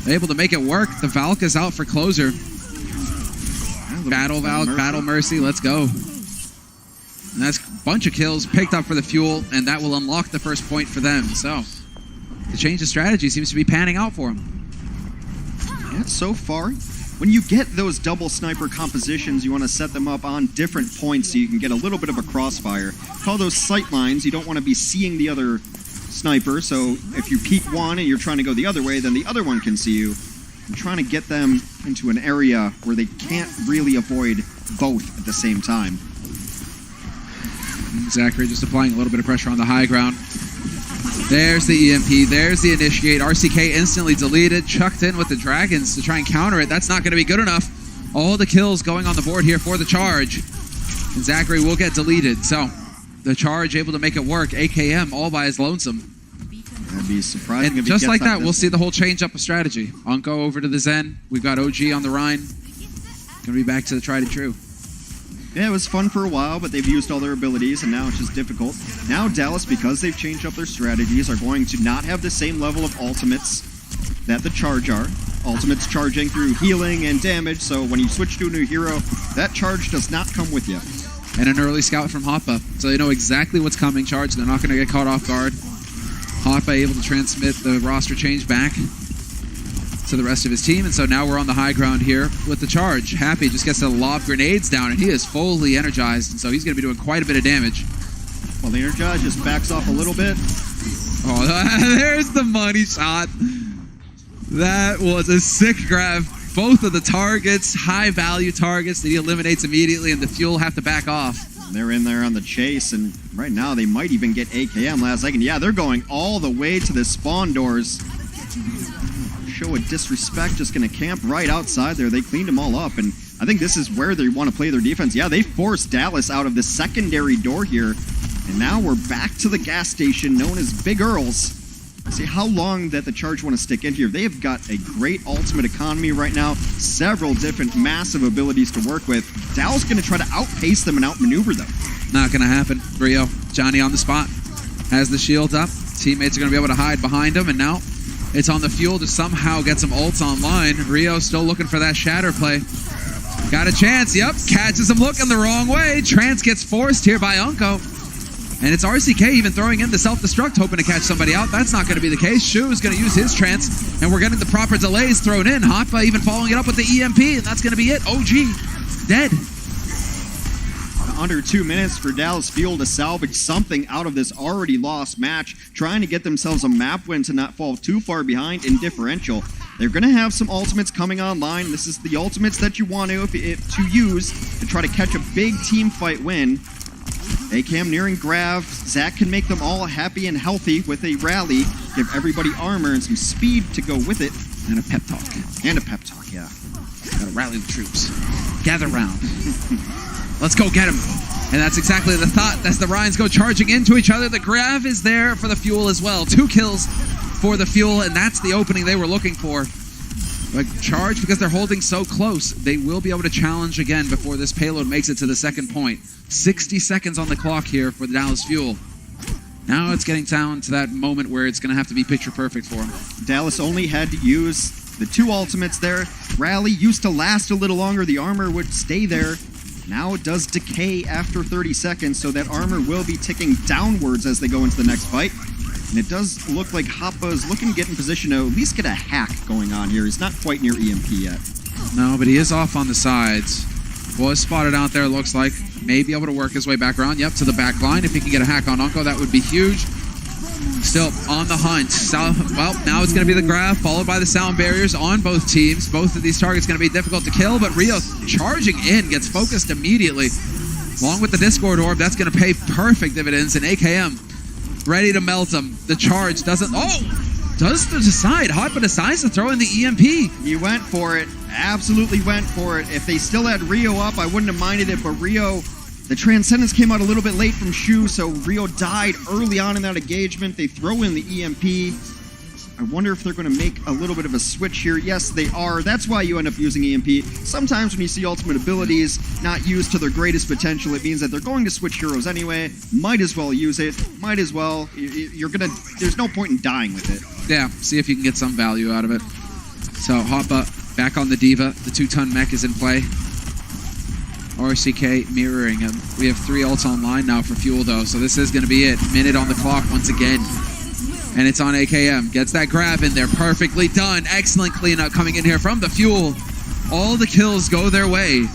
Able to make it work. The Valk is out for Closer. Battle Valk, Battle Mercy, let's go. And that's a bunch of kills picked up for the Fuel, and that will unlock the first point for them. So, the change of strategy seems to be panning out for them. Yeah, so far, when you get those double sniper compositions, you want to set them up on different points so you can get a little bit of a crossfire. Call those sight lines. You don't want to be seeing the other sniper, so if you peek one and you're trying to go the other way, then the other one can see you. And trying to get them into an area where they can't really avoid both at the same time. Zachary just applying a little bit of pressure on the high ground. There's the EMP, there's the Initiate. RCK instantly deleted, chucked in with the Dragons to try and counter it. That's not going to be good enough. All the kills going on the board here for the Charge. And Zachary will get deleted. So, the Charge able to make it work. AKM all by his lonesome. That'd be surprising. And just like that, we'll see the whole change up of strategy. Unko over to the Zen. We've got OG on the Rhine. Going to be back to the tried and true. Yeah, it was fun for a while, but they've used all their abilities, and now it's just difficult. Now Dallas, because they've changed up their strategies, are going to not have the same level of ultimates that the Charge are. Ultimates charging through healing and damage, so when you switch to a new hero, that charge does not come with you. And an early scout from Hoppa, so they know exactly what's coming. Charge, they're not going to get caught off guard. Hoppa able to transmit the roster change back to the rest of his team, and so now we're on the high ground here with the Charge. Happy just gets to lob grenades down, and he is fully energized, and so he's going to be doing quite a bit of damage. Well, the Energize just backs off a little bit. Oh, there's the money shot. That was a sick grab. Both of the targets, high-value targets that he eliminates immediately, and the Fuel have to back off. They're in there on the chase, and right now they might even get AKM last second. Yeah, they're going all the way to the spawn doors. Show a disrespect, just going to camp right outside there. They cleaned them all up, and I think this is where they want to play their defense. Yeah, they forced Dallas out of the secondary door here, and now we're back to the gas station known as Big Earl's. Let's see how long that the Charge want to stick in here. They have got a great ultimate economy right now, several different massive abilities to work with. Dallas going to try to outpace them and outmaneuver them. Not going to happen. Rio, Johnny on the spot, has the shield up. Teammates are going to be able to hide behind him, and now it's on the Fuel to somehow get some ults online. Rio still looking for that shatter play. Got a chance, yep, catches him looking the wrong way. Trance gets forced here by Unko. And it's RCK even throwing in the self-destruct, hoping to catch somebody out. That's not going to be the case. Shu is going to use his trance, and we're getting the proper delays thrown in. Hoppa even following it up with the EMP, and that's going to be it. OG, dead. Under 2 minutes for Dallas Fuel to salvage something out of this already lost match, trying to get themselves a map win to not fall too far behind in differential. They're going to have some ultimates coming online. This is the ultimates that you want to use to try to catch a big team fight win. AKM nearing Grav. Zach can make them all happy and healthy with a rally. Give everybody armor and some speed to go with it. And a pep talk. And a pep talk, yeah. Gotta rally the troops. Gather round. Let's go get him. And that's exactly the thought as the Ryans go charging into each other. The Grav is there for the Fuel as well. 2 kills for the Fuel, and that's the opening they were looking for. But Charge, because they're holding so close, they will be able to challenge again before this payload makes it to the second point. 60 seconds on the clock here for the Dallas Fuel. Now it's getting down to that moment where it's going to have to be picture perfect for them. Dallas only had to use the 2 ultimates there. Rally used to last a little longer. The armor would stay there. Now it does decay after 30 seconds, so that armor will be ticking downwards as they go into the next fight. And it does look like Hoppa is looking to get in position to at least get a hack going on here. He's not quite near EMP yet. No, but he is off on the sides. Was spotted out there, looks like. May be able to work his way back around. Yep, to the back line. If he can get a hack on Unko, that would be huge. Still on the hunt. Well, now it's going to be the grab, followed by the sound barriers on both teams. Both of these targets going to be difficult to kill, but Rio charging in, gets focused immediately. Along with the Discord Orb, that's going to pay perfect dividends, and AKM ready to melt him. The charge doesn't... Oh! Does decide. Hoppa decides to throw in the EMP. He went for it. Absolutely went for it. If they still had Rio up, I wouldn't have minded it, but Rio... The Transcendence came out a little bit late from Shu, so Rio died early on in that engagement. They throw in the EMP. I wonder if they're going to make a little bit of a switch here. Yes, they are. That's why you end up using EMP. Sometimes when you see ultimate abilities not used to their greatest potential, it means that they're going to switch heroes anyway. Might as well use it. Might as well. There's no point in dying with it. Yeah, see if you can get some value out of it. So Hoppa back on the Diva. The 2-ton mech is in play. RCK mirroring him. We have 3 ults online now for Fuel, though, so this is going to be it. Minute on the clock once again. And it's on AKM. Gets that grab in there. Perfectly done. Excellent cleanup coming in here from the Fuel. All the kills go their way.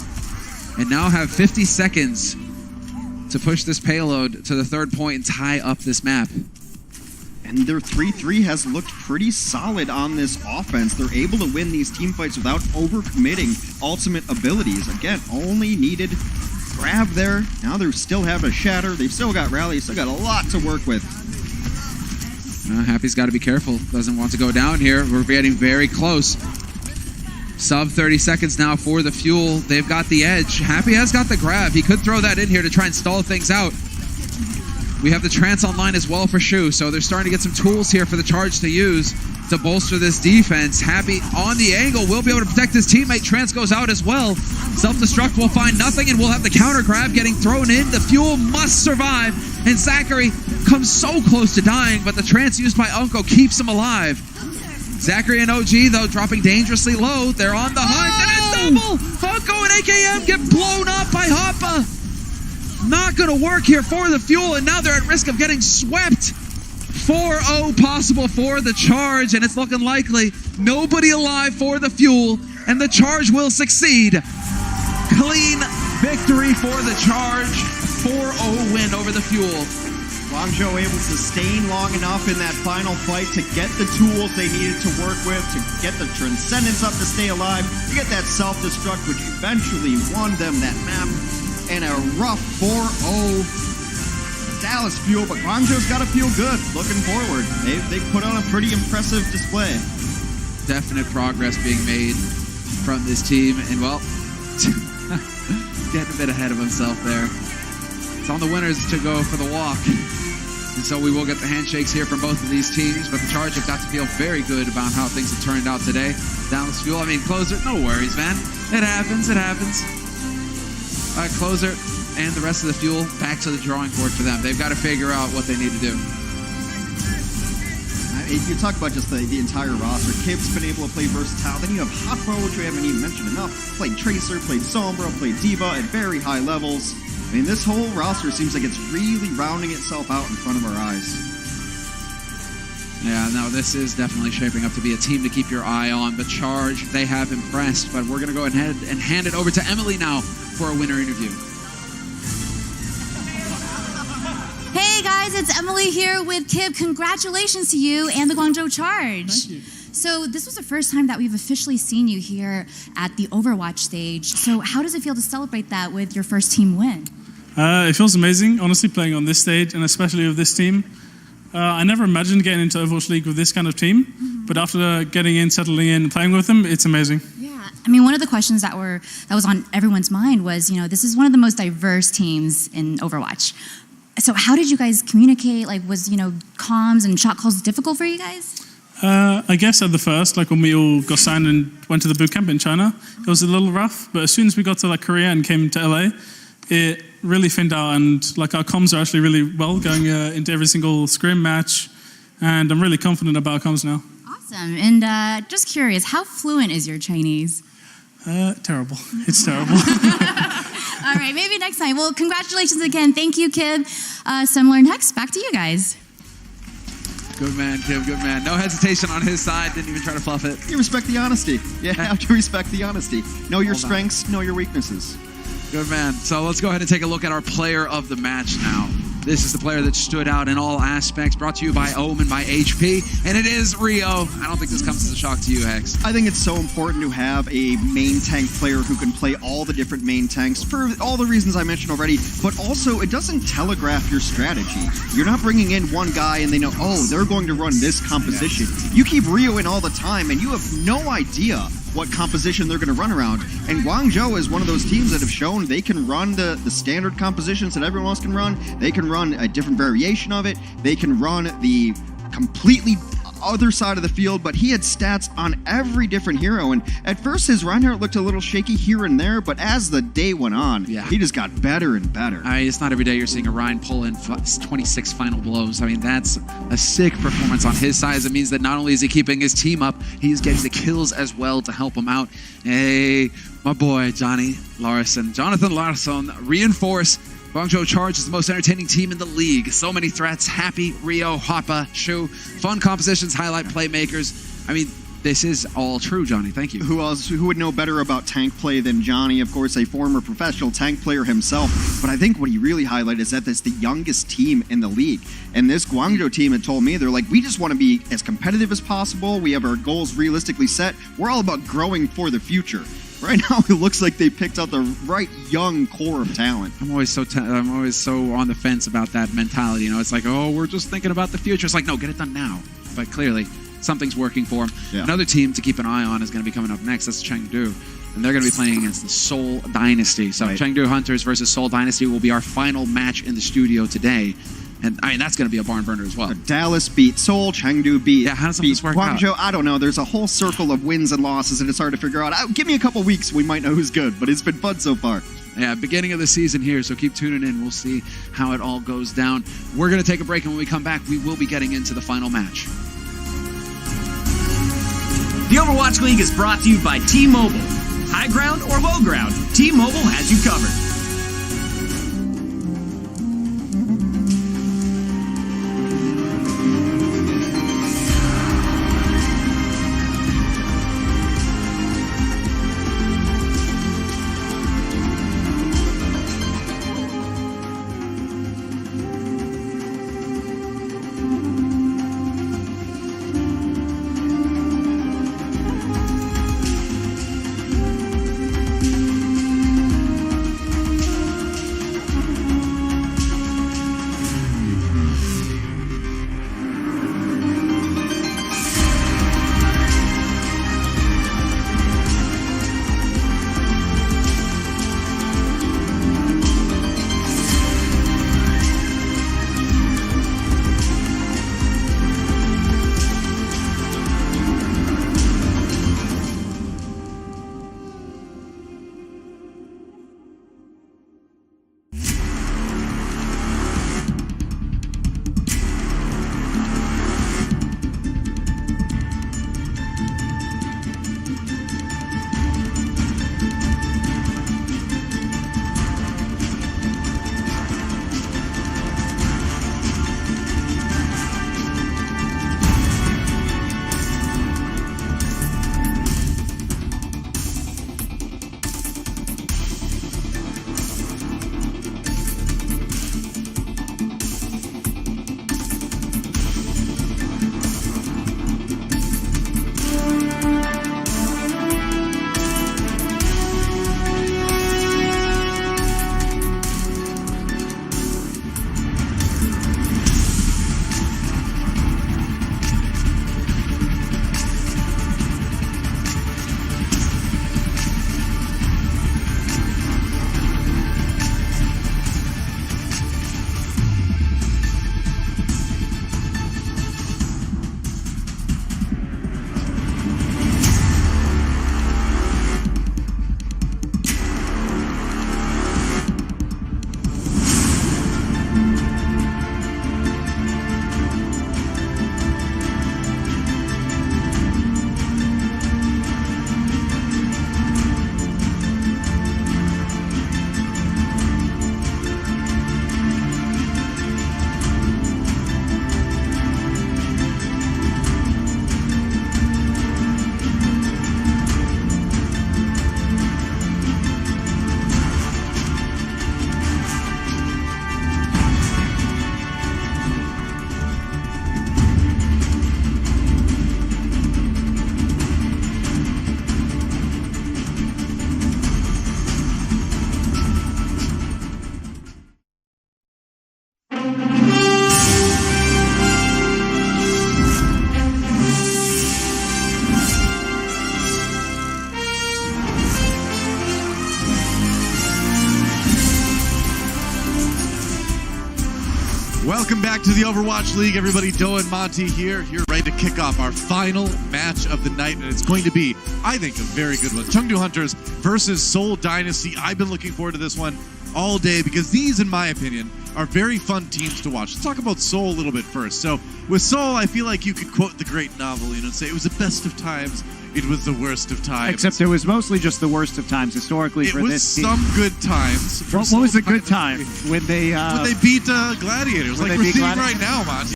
And now have 50 seconds to push this payload to the 3rd point and tie up this map. And their 3-3 has looked pretty solid on this offense. They're able to win these team fights without overcommitting ultimate abilities. Again, only needed grab there. Now they still have a shatter. They've still got rally. Still got a lot to work with. Happy's got to be careful. Doesn't want to go down here. We're getting very close. Sub 30 seconds now for the Fuel. They've got the edge. Happy has got the grab. He could throw that in here to try and stall things out. We have the Trance online as well for Shu, so they're starting to get some tools here for the Charge to use to bolster this defense. Happy on the angle, will be able to protect his teammate. Trance goes out as well. Self-destruct will find nothing, and we'll have the counter grab getting thrown in. The Fuel must survive, and Zachary comes so close to dying, but the Trance used by Unko keeps him alive. Zachary and OG, though, dropping dangerously low. They're on the hunt, and a double! Unko and AKM get blown up by Hoppa. Not going to work here for the Fuel, and now they're at risk of getting swept. 4-0 possible for the Charge, and it's looking likely. Nobody alive for the Fuel, and the Charge will succeed. Clean victory for the Charge. 4-0 win over the Fuel. Guangzhou able to sustain long enough in that final fight to get the tools they needed to work with, to get the Transcendence up to stay alive, to get that self-destruct, which eventually won them that map. And a rough 4-0 Dallas Fuel, but Guangzhou's got to feel good looking forward. They've put on a pretty impressive display. Definite progress being made from this team, and well, getting a bit ahead of himself there. It's on the winners to go for the walk. And so we will get the handshakes here from both of these teams, but the Charge have got to feel very good about how things have turned out today. Dallas Fuel, Closer, no worries, man. It happens. Closer and the rest of the Fuel back to the drawing board for them. They've got to figure out what they need to do. You talk about just the entire roster. Kip's been able to play versatile. Then you have Hoppa, which we haven't even mentioned enough. Played Tracer, played Sombra, played Diva at very high levels. This whole roster seems like it's really rounding itself out in front of our eyes. Yeah, no, this is definitely shaping up to be a team to keep your eye on. The Charge, they have impressed, but we're going to go ahead and hand it over to Emily now for a winner interview. Hey guys, it's Emily here with Kip. Congratulations to you and the Guangzhou Charge. Thank you. So this was the first time that we've officially seen you here at the Overwatch stage. So how does it feel to celebrate that with your first team win? It feels amazing, honestly, playing on this stage, and especially with this team. I never imagined getting into Overwatch League with this kind of team, but after getting in, settling in, and playing with them, it's amazing. Yeah, one of the questions that was on everyone's mind was, this is one of the most diverse teams in Overwatch. So how did you guys communicate? Was, comms and shot calls difficult for you guys? I guess at the first, when we all got signed and went to the boot camp in China, it was a little rough, but as soon as we got to Korea and came to LA, it really thinned out, and our comms are actually really well going into every single scrim match, and I'm really confident about our comms now. Awesome. And just curious, how fluent is your Chinese? Terrible. It's terrible. All right, maybe next time. Well, congratulations again. Thank you, Kib. Similar next. Back to you guys. Good man, Kim. Good man. No hesitation on his side. Didn't even try to fluff it. You respect the honesty. You have to respect the honesty. Know your strengths, know your weaknesses. Good man. So let's go ahead and take a look at our player of the match now. This is the player that stood out in all aspects, brought to you by Omen by HP, and it is Rio. I don't think this comes as a shock to you, Hex. I think it's so important to have a main tank player who can play all the different main tanks for all the reasons I mentioned already, but also it doesn't telegraph your strategy. You're not bringing in one guy and they know, oh, they're going to run this composition. You keep Rio in all the time and you have no idea what composition they're going to run around. And Guangzhou is one of those teams that have shown they can run the standard compositions that everyone else can run. They can run a different variation of it. They can run the completely other side of the field, but he had stats on every different hero. And at first, his Reinhardt looked a little shaky here and there, but as the day went on, he just got better and better. I mean, it's not every day you're seeing a Rein pull in 26 final blows. I mean, that's a sick performance on his side. It means that not only is he keeping his team up, he's getting the kills as well to help him out. Hey, my boy, Jonathan Larsson, reinforce. Guangzhou Charge is the most entertaining team in the league. So many threats. Happy, Rio, Hoppa, Shu. Fun compositions, highlight playmakers. I mean, this is all true, Johnny. Thank you. Who else? Who would know better about tank play than Johnny? Of course, a former professional tank player himself. But I think what he really highlighted is that it's the youngest team in the league. And this Guangzhou team had told me, they're like, we just want to be as competitive as possible. We have our goals realistically set. We're all about growing for the future. Right now, it looks like they picked out the right young core of talent. I'm always so on the fence about that mentality. You know, it's like, oh, we're just thinking about the future. It's like, no, get it done now. But clearly, something's working for them. Yeah. Another team to keep an eye on is going to be coming up next. That's Chengdu. And they're going to be playing against the Seoul Dynasty. So Chengdu Hunters versus Seoul Dynasty will be our final match in the studio today. And I mean, that's going to be a barn burner as well. Dallas beat Seoul, Chengdu beat how does this work Guangzhou. out? I don't know. There's a whole circle of wins and losses, and it's hard to figure out. Give me a couple weeks, we might know who's good, but it's been fun so far. Yeah, beginning of the season here, so keep tuning in. We'll see how it all goes down. We're going to take a break, and when we come back, we will be getting into the final match. The Overwatch League is brought to you by T-Mobile. High ground or low ground, T-Mobile has you covered. Welcome back to the Overwatch League, everybody. Doe and Monty here ready to kick off our final match of the night, and it's going to be, I think, a very good one. Chengdu Hunters versus Seoul Dynasty. I've been looking forward to this one all day because these, in my opinion, are very fun teams to watch. Let's talk about Seoul a little bit first. So with Seoul, I feel like you could quote the great novel, and say it was the best of times, it was the worst of times. Except it was mostly just the worst of times historically for this team. It was some good times. What was a good time? When they beat Gladiators, like we're seeing right now, Monty.